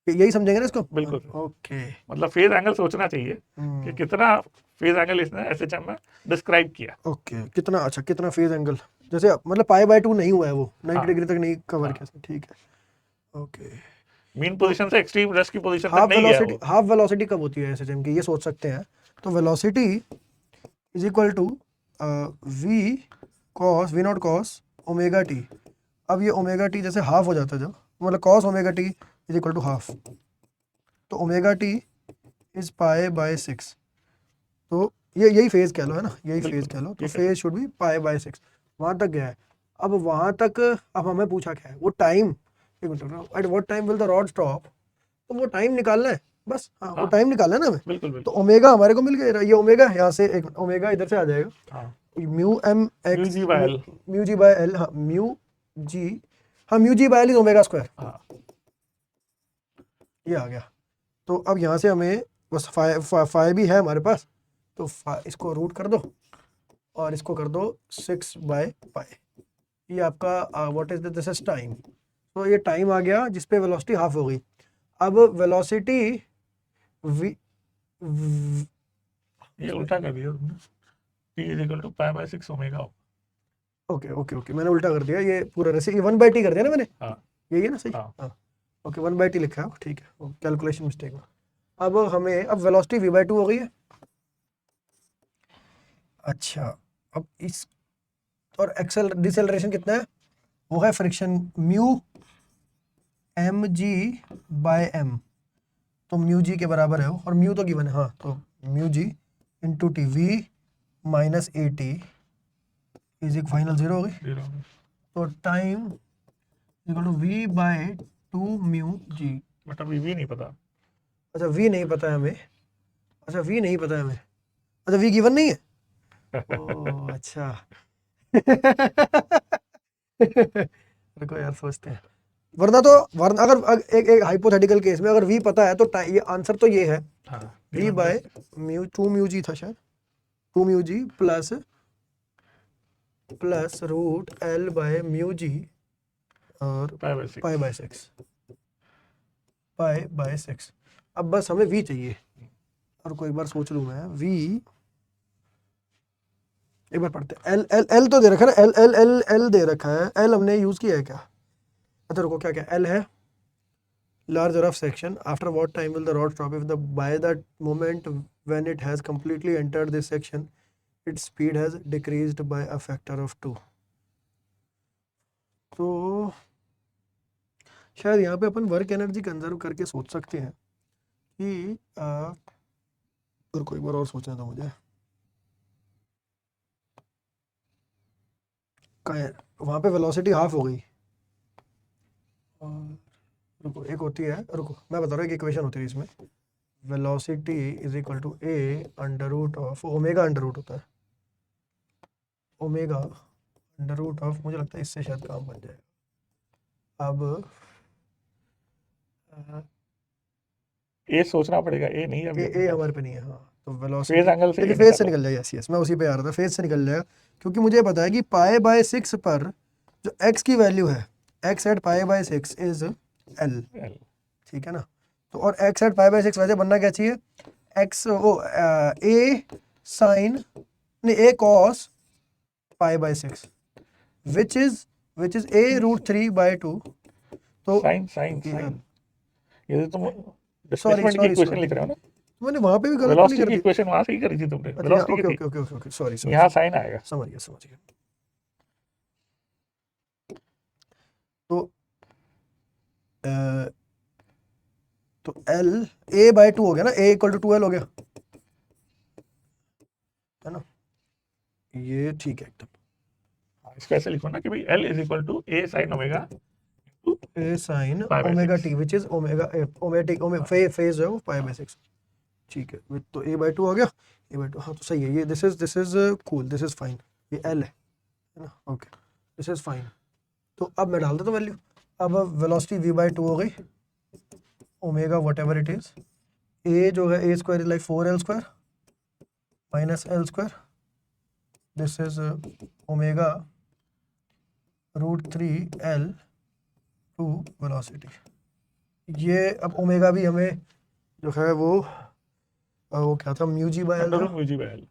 यही समझेंगे ना इसको। बिल्कुल, ओके, मतलब फेज एंगल सोचना चाहिए कि कितना फेज एंगल इसने एसएचएम में डिस्क्राइब किया। ओके, कितना अच्छा, कितना फेज एंगल, जैसे मतलब π/2 नहीं हुआ है वो, 90 डिग्री तक नहीं कवर किया। ठीक है, ओके। मीन पोजीशन से एक्सट्रीम रेस्ट की पोजीशन तक नहीं गया वो। हाफ वेलोसिटी कब होती है एसएचएम की, ये सोच सकते हैं। तो velocity is equal to v naught cos omega t. अब ये ओमेगा टी जैसे हाफ हो जाता है जब, मतलब cos omega t is equal to half, तो ओमेगा टी इज π/6, तो ये यही फेज कह लो, है ना, यही फेज कह लो। तो फेज शुड बी π/6, वहाँ तक गया है। अब वहाँ तक, अब हमें पूछा क्या है वो टाइम, एक minute, at what time will the rod stop, तो वो टाइम निकालना है बस। हाँ, वो टाइम निकालना है ना हमें। बिल्कुल तो बिल्कुल, ओमेगा हमारे को मिल गया, ये ओमेगा यहाँ से, एक ओमेगा इधर से आ जाएगा, हाँ, mu m x g by l, mu ji by l, हाँ म्यू जी, हाँ mu ji by l is omega square, हाँ, ये आ गया। तो अब यहाँ से हमें बस फाइव भी है हमारे पास, तो इसको रूट कर दो और इसको कर दो 6/π, ये आपका what is this is time. तो ये टाइम आ गया जिस पे वेलोसिटी हाफ हो गई। अब वेलोसिटी v ये उल्टा कर दिया तुमने, t is equal to pi by 6 omega. Okay okay okay, मैंने उल्टा कर दिया, ये पूरा रेसी 1/t कर दिया ना मैंने, हाँ यही है ना सही? हाँ। हाँ ओके, 1/t लिखा है, ठीक है, कैलकुलेशन मिस्टेक में। अब हमें अब वेलोसिटी v/2 हो गई है। अच्छा, अब इस और एक्सेल डिसेलरेशन कितना है? वो है फ्रिक्शन म्यू mg/m, तो म्यू जी के बराबर है वो, और म्यू तो गिवन है, हाँ, तो mu g into t v minus a t is equal final 0 हो गई, 0। तो time equal to v by 2 mu g. But अभी भी नहीं पता। अच्छा v नहीं पता है हमें, अच्छा v नहीं पता है हमें, अच्छा v गिवन नहीं है, ओह अच्छा। रुको यार सोचते हैं, वरना एक एक हाइपोथेटिकल केस में अगर v पता है तो ये आंसर तो ये है, हाँ v by mu 2 mu G था शायद, 2 म्यू जी plus root l by mu G और पाई बाय 6। Pi by 6। अब बस हमें v चाहिए, और कोई बार सोच लूँ मैं, v एक बार पढ़ते हैं, l तो दे रखा है ना, l दे रखा है, l हमने यूज किया है क्या? अच्छा रुको, क्या क्या l है? larger of section, after what time will the rod stop? If the by that moment when it has completely entered this section, its speed has decreased by a factor of 2। तो शायद यहाँ पे अपन work energy conserve करके सोच सकते हैं कि और कोई बार और सोचना था मुझे, वहाँ पे वेलोसिटी हाफ हो गई, रुको एक होती है, रुको मैं बता रहा हूँ, एक इक्वेशन होती है इसमें, velocity is equal to a under root of omega under root होता है, ओमेगा अंडर रूट ऑफ, मुझे लगता है इससे शायद काम बन जाएगा। अब ए सोचना पड़ेगा, ए नहीं है अभी ए हमारे पे नहीं है, हाँ, तो वेलोसिटी फेज एंगल से लेकिन फेज से निकल जाएगा, यस मैं उसी पे आ रहा था, फेज से निकल जाएगा, क्योंकि मुझे पता है कि पाई बाय 6 पर जो x की वैल्यू है, x at pi by 6 is l, ठीक है ना, तो और x एट पाई बाय 6 वैसे बनना क्या चाहिए, x ओ a साइन नहीं a cos pi by 6 which is a root 3 by 2, तो साइन ये तो तुम सॉरी डिस्प्लेसमेंट की इक्वेशन लिख रहे हो ना, मैंने वहां पे भी गलत नहीं वेलोसिटी कर की दी, इक्वेशन वहां से ही करी थी तुमने, अच्छा वेलोसिटी ओके की okay okay okay okay sorry थी, यहाँ साइन आएगा। समझ गया, तो तो l a बाय 2 हो गया ना, a इक्वल टू 2l हो गया, है ना, ये ठीक है एकदम, इसको ऐसे लिखो ना कि भाई L is equal to a sine omega a sine Pi by omega 6। t which is omega phase है वो पाई बाय 6, ठीक है, तो a बाय 2 हो गया, a बाय 2, हाँ तो सही है, ये this is cool, this is fine, ये l है ना, ओके दिस इज फाइन, तो अब मैं डाल देता हूँ वैल्यू, अब वेलोसिटी v बाय 2 हो गई, omega whatever it is, a जो है a square is like 4l square minus l square, this is omega root 3l to velocity, ये अब ओमेगा भी हमें जो है वो क्या था, mu ji by L, under root mu ji by L,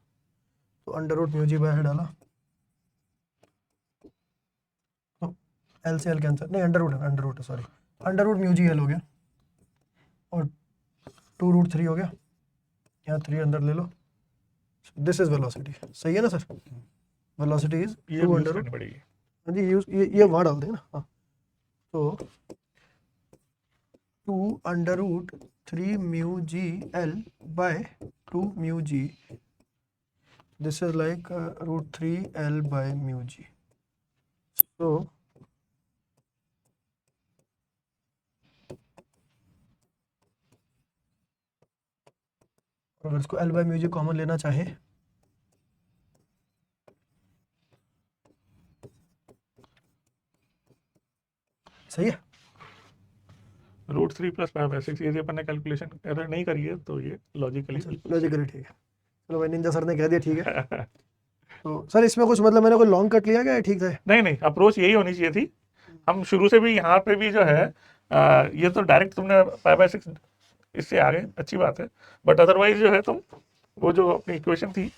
तो under root mu ji by L डाला, तो एल से एल कैंसिल, नहीं under root sorry, under root mu जी एल हो गया, और 2 रूट 3 हो गया, यहाँ 3 अंदर ले लो, दिस इज वेलोसिटी, सही है ना sir, velocity is 2 under root, पड़ेगी, हाँ जी ये वहाँ डाल देंगे ना, हाँ, तो 2 under root 3 mu ji l by 2 mu g, this is like root 3l by mu g, so अगर इसको l by mu g common लेना चाहें, सही है, रूट 3 प्लस पाई बाय 6, ये अपन ने कैलकुलेशन एरर नहीं करी है, तो ये लॉजिकली लॉजिकली ठीक है, चलो भाई निंजा सर ने कह दिया ठीक है। तो सर इसमें कुछ मतलब मैंने कोई लॉन्ग कट लिया क्या, ठीक है? नहीं अप्रोच यही होनी चाहिए थी, हम शुरू से भी यहाँ पे भी जो है ये तो डायरेक्ट तुमने पाई/6 इससे आ गए, अच्छी बात है, बट अदरवाइज जो है तुम वो जो अपनी इक्वेशन थी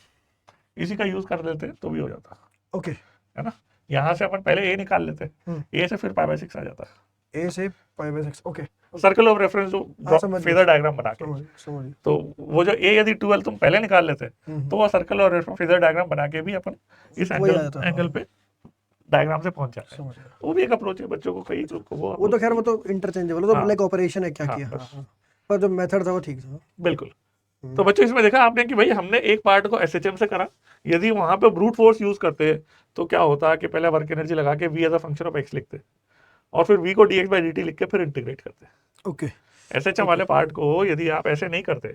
इसी का यूज कर लेते तो भी हो जाता, ओके है ना। यहाँ से अपन पहले ए निकाल लेते, हम्म। ए से फिर पाई/6 आ जाता, ए से पाई/6 ओके सर्कल ऑफ रेफरेंस जो हाँ समझ फेजर डायग्राम बना के। समझ गया। तो वो जो ए यदि 12 तुम पहले निकाल लेते तो वो सर्कल और फेजर डायग्राम बना के भी अपन इस वही आ जाता, एंगल पे डायग्राम से पहुंच जाते हैं। समझ गया। वो भी एक अप्रोच है, बच्चों को कई को वो तो खैर वो तो इंटरचेंजेबल है, तो हाँ। लाइक ऑपरेशन है क्या हाँ, किया, बस। हाँ। पर जो मेथड था वो ठीक था। बिल्कुल। तो बच्चों इसमें देखा आपने कि भाई हमने एक पार्ट को एसएचएम से करा, यदि वहां पे ब्रूट फोर्स यूज करते तो क्या होता कि पहले वर्क एनर्जी लगा के v as a function of x लिखते और फिर v को dx/dt लिख के फिर इंटीग्रेट करते। ओके एसएचएम वाले पार्ट को यदि आप ऐसे नहीं करते,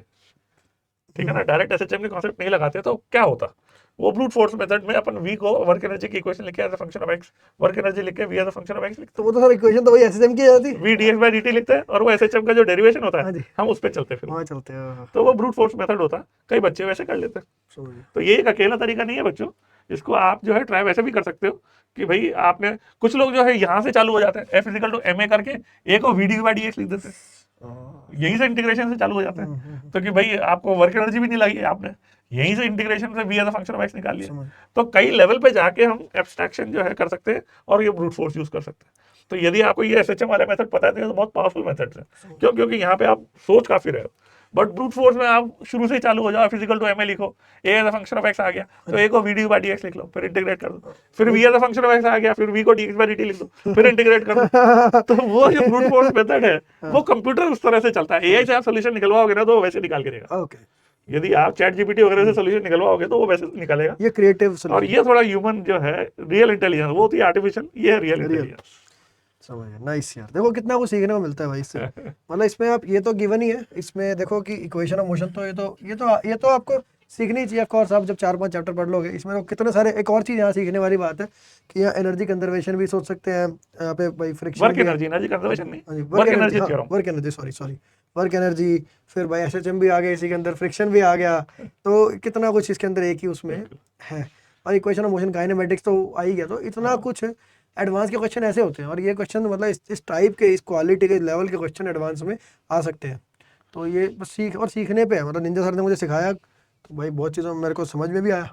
ठीक है ना, डायरेक्ट एसएचएम के कॉन्सेप्ट नहीं लगाते तो क्या होता, वो ब्रूट फोर्स मेथड में अपन v को वर्क एनर्जी की इक्वेशन लिख के as a function of x, work energy लिख के v as a function of x लिखते, तो वो तो सर इक्वेशन तो वही एसएसएम की जाती v dx/dt लिखते हैं और वो एसएचएम का जो डेरिवेशन होता हाँ है जी। हम उस पे चलते फिर, वहाँ चलते हैं। तो वो ब्रूट फोर्स मेथड होता है, कई बच्चे वैसे कर लेते हैं। समझ गया। तो ये एक अकेला तरीका नहीं है बच्चों, इसको आप जो है ट्राई वैसे भी कर सकते हो कि भाई आपने, कुछ लोग जो है यहाँ से चालू हो जाते हैं F = ma करके a को v dx लिख देते हैं, यहीं से इंटीग्रेशन से चालू हो जाते हैं। तो कि भाई आपको वर्क एनर्जी भी नहीं लगी, आपने यहीं से इंटीग्रेशन से v as a function of x निकाल लिया। तो कई लेवल पे जाके हम एब्स्ट्रैक्शन जो है कर सकते हैं और ये ब्रूट फोर्स यूज कर सकते हैं। तो यदि आपको ये एसएचएम वाला मेथड पता है तो ये तो बहुत पावरफुल मेथड है, क्यों, क्योंकि यहाँ पे आप सोच काफी रहे हो। बट ब्रूट फोर्स में आप शुरू से ही चालू हो जाओ, F = ma लिखो, a as a function of x आ गया तो a को v dx लिख लो, फिर इंटीग्रेट कर दो, फिर v as a function of x आ गया, फिर v को dx/dt लिख दो, फिर इंटीग्रेट कर दो। तो वो जो ब्रूट फोर्स मेथड है वो कंप्यूटर उस तरह से चलता है। एआई से आप सोल्यूशन निकलवाओगे ना तो वो वैसे निकाल के देगा, ओके यदि आप चैट जीपीटी वगैरह से सोल्यूशन निकलवाओगे तो वो वैसे निकालेगा। ये क्रिएटिव और सॉल्यूशन। ये थोड़ा ह्यूमन जो है रियल इंटेलिजेंस, वो होती है आर्टिफिशियल, ये है रियल इंटेलिजेंस। समझ गया, नाइस यार। देखो कितना कुछ सीखने को मिलता है भाई इससे। मतलब इसमें आप ये तो गिवन ही है, इसमें देखो कि इक्वेशन ऑफ मोशन तो ये तो आपको सीखनी ही चाहिए। ऑफकोर्स आप जब 4-5 चैप्टर पढ़ लोगे इसमें तो कितने सारे, एक और चीज़ यहाँ सीखने वाली बात है कि यहाँ एनर्जी कंजर्वेशन भी सोच सकते हैं, यहाँ पे भाई फ्रिक्शन वर्क एनर्जी कंजर्वेशन नहीं, work energy theorem. Work energy sorry work energy, फिर भाई एसएचएम भी आ गया इसी के अंदर, फ्रिक्शन भी आ गया, तो कितना कुछ इसके अंदर एक ही उसमें है। और इक्वेशन ऑफ मोशन काइनेमेटिक्स तो आ ही गया, तो इतना कुछ एडवांस के क्वेश्चन ऐसे होते हैं। और ये क्वेश्चन मतलब इस टाइप के, इस क्वालिटी के लेवल के क्वेश्चन एडवांस में आ सकते हैं। तो ये बस सीखने पे है। मतलब निंजा सर ने मुझे सिखाया तो भाई बहुत चीज़ों मेरे को समझ में भी आया,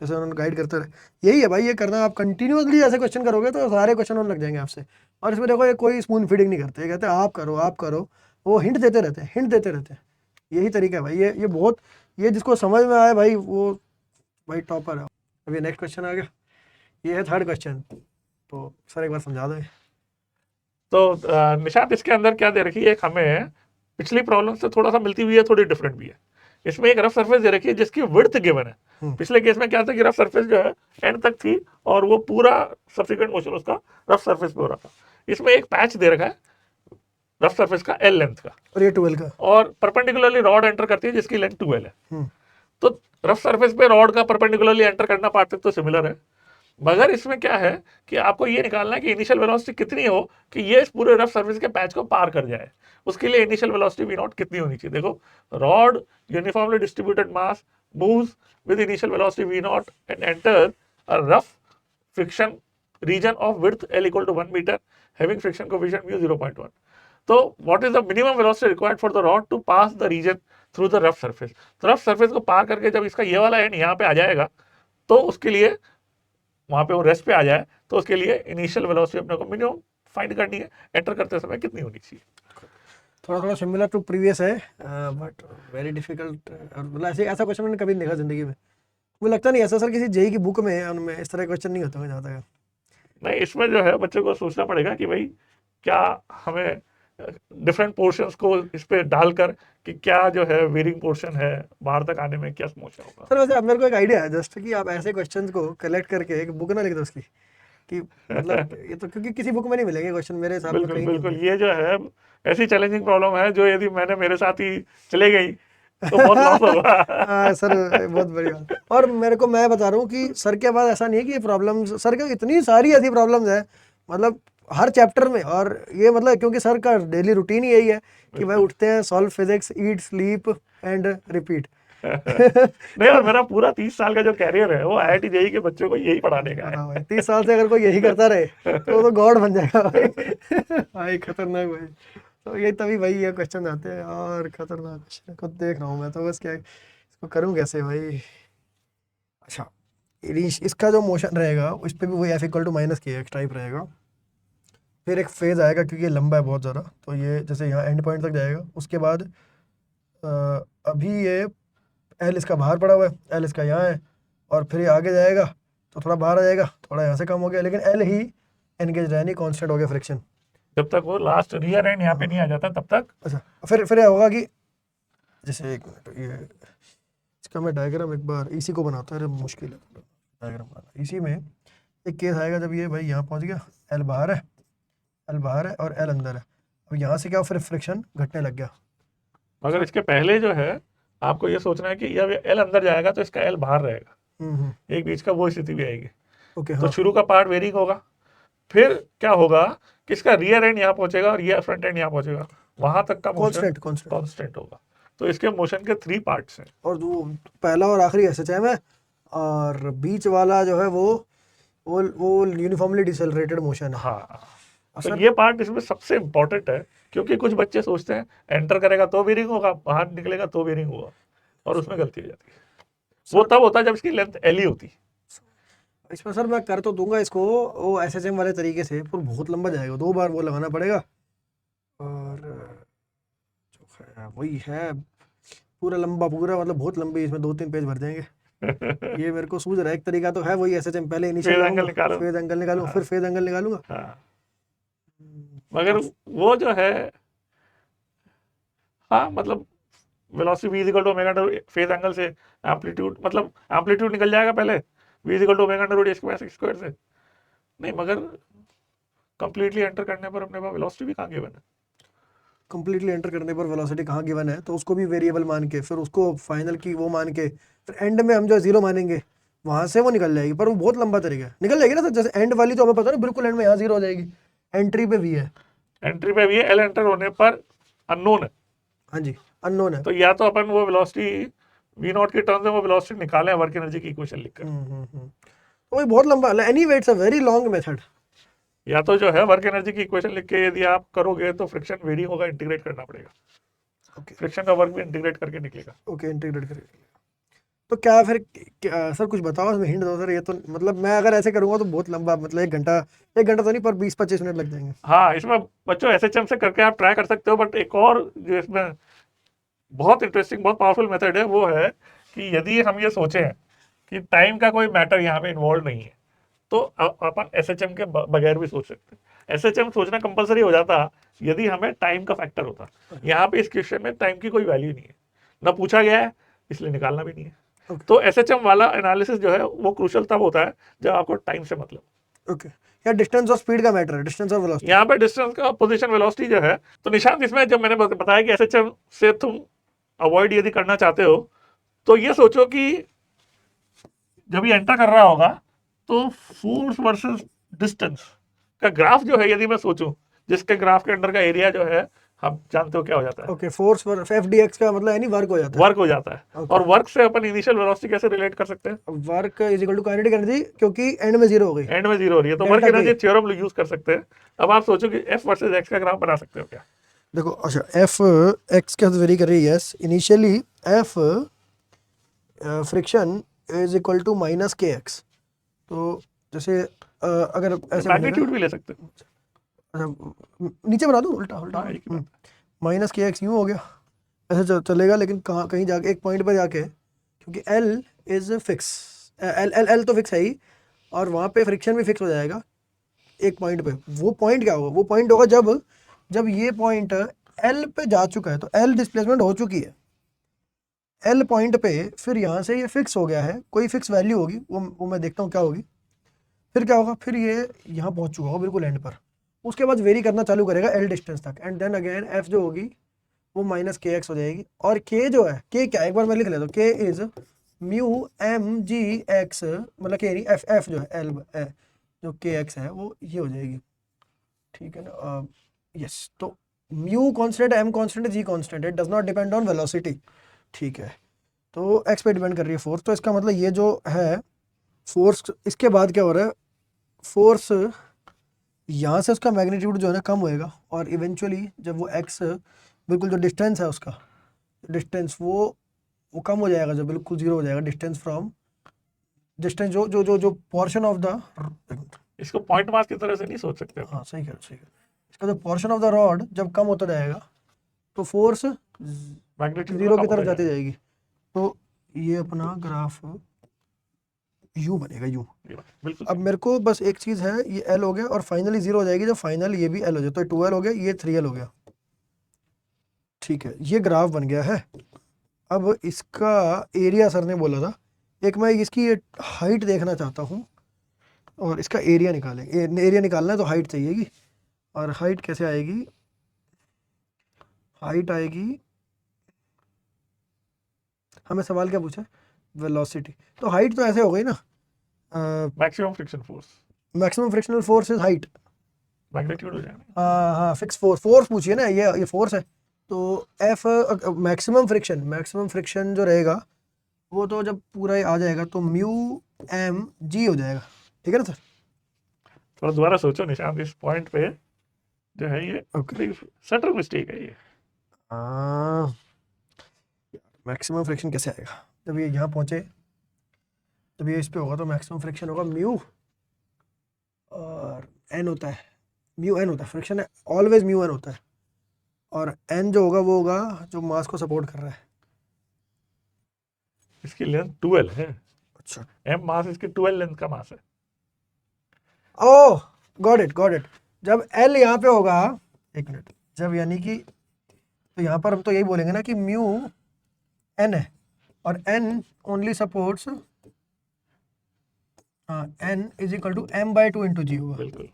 जैसे उन्होंने गाइड करते रहे। यही है भाई, ये करना, आप कंटिन्यूसली ऐसे क्वेश्चन करोगे तो सारे क्वेश्चन होने लग जाएंगे आपसे। और इसमें देखो ये कोई स्पून फीडिंग नहीं करते, कहते हैं आप करो, वो हिंट देते रहते हैं। यही तरीका है भाई, ये बहुत, ये जिसको समझ में आए भाई वो भाई टॉपर है। अभी नेक्स्ट क्वेश्चन आ गया, ये है 3rd क्वेश्चन, तो सर एक बार समझा दो। तो निशांत इसके अंदर क्या दे रखी है, एक हमें पिछली प्रॉब्लम से थोड़ा सा मिलती हुई है, थोड़ी डिफरेंट भी है। इसमें एक रफ सरफेस दे रखी है जिसकी विड्थ गिवन है। पिछले केस में क्या था कि रफ सरफेस जो है एंड तक थी और वो पूरा सब्सिक्वेंट मोशन उसका रफ सरफेस पे हो रहा था। इसमें एक पैच दे रखा है रफ सरफेस का L लेंथ का, और ये 12 का, और परपेंडिकुलरली रॉड एंटर करती है जिसकी लेंथ 12 है। तो रफ सरफेस पे रॉड का परपेंडिकुलरली एंटर करना पार्ट तो सिमिलर है, मगर इसमें क्या है कि आपको ये निकालना है कि इनिशियल वेलोसिटी कितनी हो कि ये इस पूरे रफ सरफेस के पैच को पार कर जाए। उसके लिए इनिशियल वेलोसिटी v0 कितनी होनी चाहिए। देखो, rod uniformly distributed mass moves with initial velocity v0 and enter a rough friction region of width L = 1 metre having friction coefficient mu 0.1। तो what is the minimum velocity required for the rod to pass the region through the rough surface. तो rough surface को पार करके जब इसका ये वाला and यहाँ पे आ जाएगा तो उसके लिए वहां पे वो रेस्ट पे आ जाए, तो उसके लिए इनिशियल वेलोसिटी अपने को मिनिमम फाइंड करनी है, एंटर करते समय कितनी होनी चाहिए। थोड़ा सिमिलर टू प्रीवियस है बट वेरी डिफिकल्ट। मतलब ऐसा क्वेश्चन मैंने कभी नहीं देखा जिंदगी में, मुझे लगता नहीं ऐसा सर किसी जेई की बुक में है, उनमें इस तरह क्वेश्चन नहीं होते हैं जहाँ तक। नहीं, इसमें जो है बच्चों को सोचना पड़ेगा कि भाई क्या हमें डिफरेंट पोर्शंस को इस पे डालकर कि क्या जो है वेरिंग पोर्शन है, बाहर तक आने में क्या मोशन होगा। सर वैसे अब मेरे को एक आइडिया है जस्ट कि आप ऐसे क्वेश्चंस को कलेक्ट करके एक बुक ना लिख दो उसकी, कि मतलब ये तो क्योंकि किसी बुक में नहीं मिलेंगे क्वेश्चन मेरे हिसाब में, कहीं बिल्कुल ये जो है ऐसी चैलेंजिंग प्रॉब्लम है जो यदि मैंने मेरे साथ ही चले गई तो बहुत लॉस होगा। सर बहुत बढ़िया। और मेरे को, मैं बता रहा हूँ कि सर के पास ऐसा नहीं है कि प्रॉब्लम्स, सर के इतनी सारी ऐसी प्रॉब्लम्स है मतलब हर चैप्टर में। और ये मतलब क्योंकि सर का डेली रूटीन ही यही है कि भाई उठते हैं, solve physics, eat, sleep and repeat. नहीं, और मेरा पूरा 30 साल का जो कैरियर है वो IIT जेईई के बच्चों को यही पढ़ाने का हाँ है। भाई 30 साल से अगर कोई यही करता रहे तो वो तो गॉड बन जाएगा भाई। भाई खतरनाक भाई। तो ये तभी भाई ये क्वेश्चन आते हैं यार, खतरनाक क्वेश्चन खुद देख रहा हूँ मैं तो, बस क्या इसको करूँ कैसे भाई। अच्छा, इसका जो मोशन रहेगा उस पर भी वही एफ इक्वल टू माइनस के एक्स टाइप रहेगा। फिर एक फेज आएगा क्योंकि ये लंबा है बहुत ज़्यादा, तो ये जैसे यहाँ एंड पॉइंट तक जाएगा, उसके बाद अ, अभी ये एल इसका बाहर पड़ा हुआ है, एल इसका यहाँ है, और फिर ये आगे जाएगा तो थोड़ा बाहर आ जाएगा, थोड़ा यहाँ से कम हो गया, लेकिन एल ही एंगेज है, नहीं कांस्टेंट हो गया फ्रिक्शन। जब तक वो लास्ट रियर एंड यहाँ पे नहीं आ जाता तब तक। अच्छा, फिर ये होगा कि जैसे एक मिनट, ये इसका मैं डायग्राम एक बार इसी को बनाता है, मुश्किल है डायग्राम बनाना। इसी में एक केस आएगा जब ये भाई यहाँ पहुँच गया, एल बाहर है, एल बाहर है और एल अंदर है, अब यहाँ से क्या फिर फ्रिक्शन घटने लग गया। मगर इसके पहले जो है आपको ये सोचना है कि जब एल अंदर जाएगा तो इसका एल बाहर रहेगा, एक बीच का वो स्थिति भी आएगी। ओके तो हाँ, शुरू का पार्ट वेरिंग होगा, फिर क्या होगा कि इसका रियर एंड यहाँ पहुंचेगा और ये फ्रंट एंड यहाँ पहुंचेगा, वहां तक का मोशन कांस्टेंट। कांस्टेंट होगा। तो इसके मोशन के 3 पार्ट्स हैं। और जो पहला और आखिरी एसएचएम है, और बीच वाला जो है वो यूनिफॉर्मली डिसेलरेटेड मोशन है। हाँ, तो सर ये पार्ट इसमें सबसे इंपॉर्टेंट है, क्योंकि कुछ बच्चे सोचते हैं एंटर करेगा तो वेरिंग होगा, बाहर निकलेगा तो वेरिंग होगा, और उसमें गलती हो जाती है। वो तब होता है जब इसकी लेंथ एल ही होती है। इसमें सर मैं कर तो दूंगा इसको वो एसएचएम वाले तरीके से, पर बहुत लंबा जाएगा, 2 बार वो लगाना पड़ेगा, और जो है वही है पूरा लंबा, पूरा मतलब बहुत लंबी, इसमें 2-3 पेज भर जाएंगे। ये मेरे को सूझ रहा है, एक तरीका तो है वही एसएचएम, पहले इनिशियल फेज एंगल निकालो। फेज एंगल निकालूं, फिर फेज एंगल निकालूंगा। हाँ, मगर वो जो है, हाँ मतलब velocity v equal to omega phase angle से एम्पलीट्यूड, मतलब एम्पलीट्यूड निकल जाएगा पहले v equal to omega under root square से। नहीं, मगर कंप्लीटली एंटर करने पर अपने पास वेलोसिटी भी कहाँ गिवन है। कंप्लीटली एंटर करने पर वेलोसिटी कहाँ गिवन है, तो उसको भी वेरिएबल मान के, फिर उसको फाइनल की वो मान के, फिर एंड में हम जो 0 मानेंगे वहां से वो निकल जाएगी, पर वो बहुत लंबा तरीका है, निकल जाएगी ना सर। जैसे एंड वाली तो हमें पता है ना, बिल्कुल एंड में यहाँ 0 हो जाएगी, एंट्री पे भी है, एंट्री पे भी है, एल एंटर होने पर अननोन है। हाँ जी, अननोन है। तो या तो अपन वो वेलोसिटी v नॉट के टर्म्स में वो वेलोसिटी निकालें वर्क एनर्जी की इक्वेशन लिखकर, तो वही बहुत लंबा, anyway it's a very long method. या तो जो है वर्क एनर्जी की इक्वेशन लिख के यदि आप करोगे तो फ्रिक्शन वेरी होगा, इंटीग्रेट करना पड़ेगा। ओके फ्रिक्शन का वर्क भी इंटीग्रेट करके निकलेगा। ओके, इंटीग्रेट करेंगे। तो क्या फिर सर कुछ बताओ इसमें, हिंट दो सर। ये तो मतलब मैं अगर ऐसे करूंगा तो बहुत लंबा, मतलब 1 घंटा तो नहीं, पर 20-25 मिनट लग जाएंगे। हाँ, इसमें बच्चों एसएचएम से करके आप ट्राई कर सकते हो, बट एक और जो इसमें बहुत इंटरेस्टिंग, बहुत पावरफुल मेथड है, वो है कि यदि हम ये सोचें कि टाइम का कोई मैटर यहाँ पे इन्वॉल्व नहीं है, तो अपन एसएचएम के बगैर भी सोच सकते हैं। एसएचएम सोचना कंपलसरी हो जाता यदि हमें टाइम का फैक्टर होता। यहाँ पे इस क्वेश्चन में टाइम की कोई वैल्यू नहीं है, ना पूछा गया है, इसलिए निकालना भी नहीं है। तो एसएचएम वाला एनालिसिस जो है वो क्रूशल तब होता है जब आपको टाइम से मतलब। ओके, या डिस्टेंस और स्पीड का मैटर है, डिस्टेंस और वेलोसिटी। यहाँ पे डिस्टेंस का पोजीशन वेलोसिटी जो है, तो निशांत इसमें जब मैंने बताया कि एसएचएम से तुम अवॉइड यदि करना चाहते हो, तो ये सोचो कि जब ये एंटर कर रहा होगा तो फोर्स वर्सेस डिस्टेंस का ग्राफ जो है, यदि मैं सोचूं जिसके ग्राफ के अंडर का एरिया जो है, हम जानते हो क्या हो जाता है। ओके, फोर्स पर एफ डी एक्स का मतलब यानी वर्क हो जाता है। वर्क हो जाता है। और वर्क से अपन इनिशियल वेलोसिटी कैसे रिलेट कर सकते हैं? Work is equal to kinetic energy, क्योंकि एंड में 0 हो गई, एंड में 0 हो रही है, तो वर्क एनर्जी थ्योरम यूज कर सकते हैं। अब आप सोचो कि एफ वर्सेस एक्स का ग्राफ बना सकते हो क्या? देखो अच्छा, एफ एक्स के साथ वेरी कर रही है, yes. Initially f friction is equal to minus के एक्स, तो जैसे अगर ऐसे मैग्नीट्यूड भी ले सकते हो। नीचे बना दो, उल्टा उल्टा, माइनस के एक्स यूँ हो गया, ऐसे चलेगा, लेकिन कहाँ कहीं जाके एक पॉइंट पर जाके, क्योंकि एल इज फिक्स, एल तो फिक्स है ही, और वहाँ पे फ्रिक्शन भी फिक्स हो जाएगा एक पॉइंट पे। वो पॉइंट क्या होगा? वो पॉइंट होगा जब ये पॉइंट एल पे जा चुका है, तो एल डिस्प्लेसमेंट हो चुकी है एल पॉइंट पे, फिर यहाँ से ये फिक्स हो गया है, कोई फिक्स वैल्यू होगी, वो मैं देखता हूँ क्या होगी। फिर क्या होगा? फिर ये यहाँ पहुँच चुका होगा बिल्कुल एंड पर, उसके बाद वेरी करना चालू करेगा एल डिस्टेंस तक, एंड देन अगेन एफ जो होगी वो माइनस के एक्स हो जाएगी। और के जो है, के क्या, एक बार मैं लिख लेता हूँ, k is mu M g x, मतलब के नहीं, एफ जो है एल जो के एक्स है वो ये हो जाएगी, ठीक है ना? यस, तो mu constant, m constant, g constant, it does not depend on velocity, ठीक है। तो एक्स पे डिपेंड कर रही है फोर्स, तो इसका मतलब ये जो है फोर्स, इसके बाद क्या हो रहा है, फोर्स यहाँ से उसका मैग्नीट्यूड जो है ना कम होएगा, और इवेंचुअली जब वो एक्स बिल्कुल जो डिस्टेंस है उसका डिस्टेंस वो कम हो जाएगा, जो बिल्कुल जीरो हो जाएगा, डिस्टेंस फ्रॉम डिस्टेंस जो जो जो जो पोर्शन ऑफ द, इसको पॉइंट मास की तरह से नहीं सोच सकते हाँ सही कह रहे, इसका जो पोर्शन ऑफ द रॉड जब कम होता जाएगा तो फोर्स मैग्नीट्यूड जीरो कम की तरफ होता जाती जाएगा। जाएगी। तो ये अपना ग्राफ यू बनेगा, यू। बिल्कुल अब मेरे को बस एक चीज़ है, ये एल हो गया और फाइनली जीरो हो जाएगी, जब फाइनल ये भी एल हो जाए तो 2L हो गया, ये 3L हो गया। ठीक है, ये ग्राफ बन गया है। अब इसका एरिया सर ने बोला था, एक मैं इसकी हाइट देखना चाहता हूँ और इसका एरिया निकालेंगे। एरिया निकालना है तो हाइट चाहिएगी, और हाइट कैसे आएगी, हाइट आएगी, हमें सवाल क्या पूछा, वेलोसिटी। तो हाइट तो ऐसे हो गई ना, maximum friction force, maximum frictional force is height. Magnitude हो जाएगा। हाँ हाँ, फिक्स फोर्स, फोर्स पूछिए ना, ये फोर्स है। तो एफ मैक्सिमम फ्रिक्शन जो रहेगा वो तो जब पूरा ही आ जाएगा तो म्यू एम जी हो जाएगा, ठीक है ना सर। थोड़ा दोबारा सोचो निशांत, इस पॉइंट पे जो है ये ओके, सटल मिस्टेक है ये। मैक्सिमम फ्रिक्शन कैसे आएगा, जब ये यहाँ पहुँचे, जब ये इस पे होगा तो मैक्सिमम फ्रिक्शन होगा म्यू, और एन होता है, म्यू एन होता है, फ्रिक्शन है ऑलवेज म्यू एन होता है, और एन जो होगा वो होगा जो मास को सपोर्ट कर रहा है। इसकी लेंथ 12 है, अच्छा, एम मास इसके 12 लेंथ का मास है। ओह गॉट इट। जब एल यहाँ पे होगा, एक मिनट, जब यानी कि, तो यहाँ पर हम तो यही बोलेंगे ना कि म्यू एन है, और एन ओनली सपोर्ट्स, हाँ, N is equal to m/2 into G होगा। बिल्कुल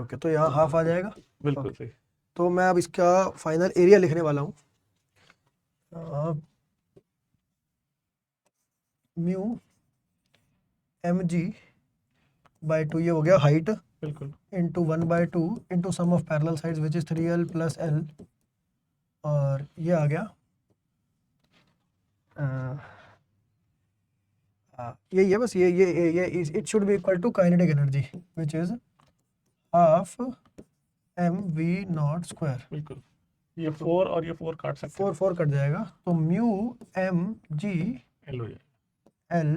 ओके, तो यहाँ हाफ आ जाएगा। बिल्कुल Okay. सही। तो मैं अब इसका फाइनल एरिया लिखने वाला हूँ, म्यू एम जी बाई 2, ये हो गया हाइट, बिल्कुल into 1/2 into sum of parallel sides which is 3L plus L, और ये आ गया यही है बस, ये it should be equal to kinetic energy which is half mv0 square. बिल्कुल, ये 4 और ये 4 काट सकते हैं, 4 कट जाएगा, तो म्यू एम जी एल हो जाएगा। एल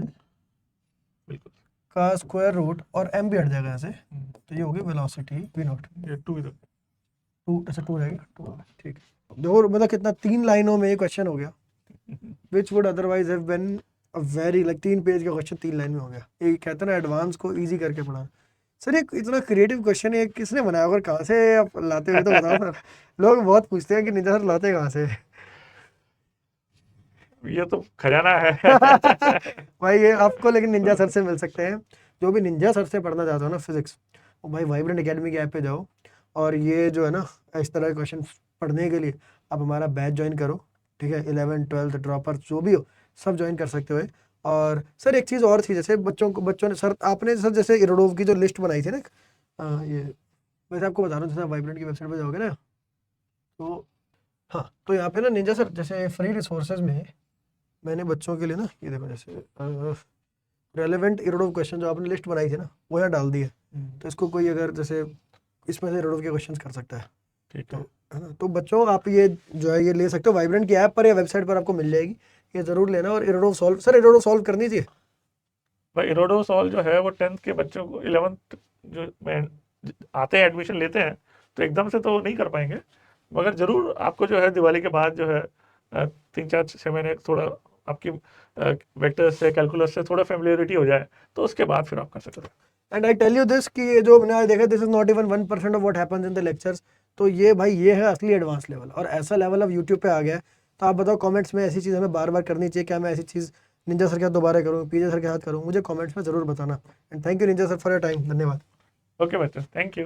बिल्कुल का स्क्वायर रूट, और एम भी हट जाएगा यहाँ से, तो ये होगी वेलोसिटी v0। ये 2 इधर, 2 ऐसे 2 रहेगा, 2, ठीक है। देखो मतलब कितना, 3 लाइनों में ये क्वेश्चन हो गया, which would otherwise have been a very 3 page का क्वेश्चन 3 लाइन में हो गया। ये कहते हैं ना एडवांस को इजी करके पढ़ा। सर ये इतना क्रिएटिव क्वेश्चन है, किसने बनाया, अगर कहाँ से आप लाते हुए तो बताओ सर। लोग बहुत पूछते हैं कि निंजा सर लाते कहाँ से। ये तो खजाना है। भाई ये आपको लेकिन निंजा सर से मिल सकते हैं, जो भी निंजा सर से पढ़ना चाहते हो ना फिजिक्स, वो भाई वाइब्रेंट एकेडमी के ऐप पे जाओ, और ये जो है ना इस तरह के क्वेश्चन पढ़ने के लिए आप हमारा बैच ज्वाइन करो, ठीक है। 11th 12th ड्रॉपर जो भी हो सब ज्वाइन कर सकते हो। और सर एक चीज़ और थी, जैसे बच्चों ने सर, आपने सर जैसे इरोडोव की जो लिस्ट बनाई थी ना, ये वैसे आपको बता रहा हूँ, जैसे वाइब्रेंट की वेबसाइट पर जाओगे ना, तो हाँ, तो यहाँ पे ना निंजा सर जैसे फ्री रिसोर्सेज में मैंने बच्चों के लिए ना, ये देखो जैसे रेलेवेंट इरोडोव क्वेश्चन जो आपने लिस्ट बनाई थी ना, वो यहाँ डाल दी है। तो इसको कोई अगर जैसे इसमें से इरोडोव के क्वेश्चंस कर सकता है, ठीक तो है, है ना। तो बच्चों आप ये जो है ये ले सकते हो, वाइब्रेंट की ऐप पर या वेबसाइट पर आपको मिल जाएगी, ये ज़रूर लेना। और Irodov solve, sir Irodov solve करनी चाहिए। भाई इरोडो सॉल्व जो है वो 10th के बच्चों को 11th जो में आते हैं एडमिशन लेते हैं तो एकदम से तो नहीं कर पाएंगे, मगर जरूर आपको जो है दिवाली के बाद जो है 3-4-6 महीने थोड़ा आपकी वेक्टर्स से कैलकुलस से थोड़ा फेमिलियरिटी हो जाए तो उसके बाद फिर आप कर सकते हो। And I tell you this कि ये जो मैंने आज देखा, this is not even 1% of what happens in the lectures. तो ये भाई ये है असली एडवांस लेवल, और ऐसा लेवल अब यूट्यूब पे आ गया है। तो आप बताओ कमेंट्स में ऐसी चीज़ हमें बार बार करनी चाहिए क्या, मैं ऐसी चीज़ निंजा सर के साथ दोबारा करूँ, पीजे सर के साथ करूँ, मुझे कमेंट्स में ज़रूर बताना। And thank you Ninja sir for your time, धन्यवाद। ओके बच्चों, थैंक यू।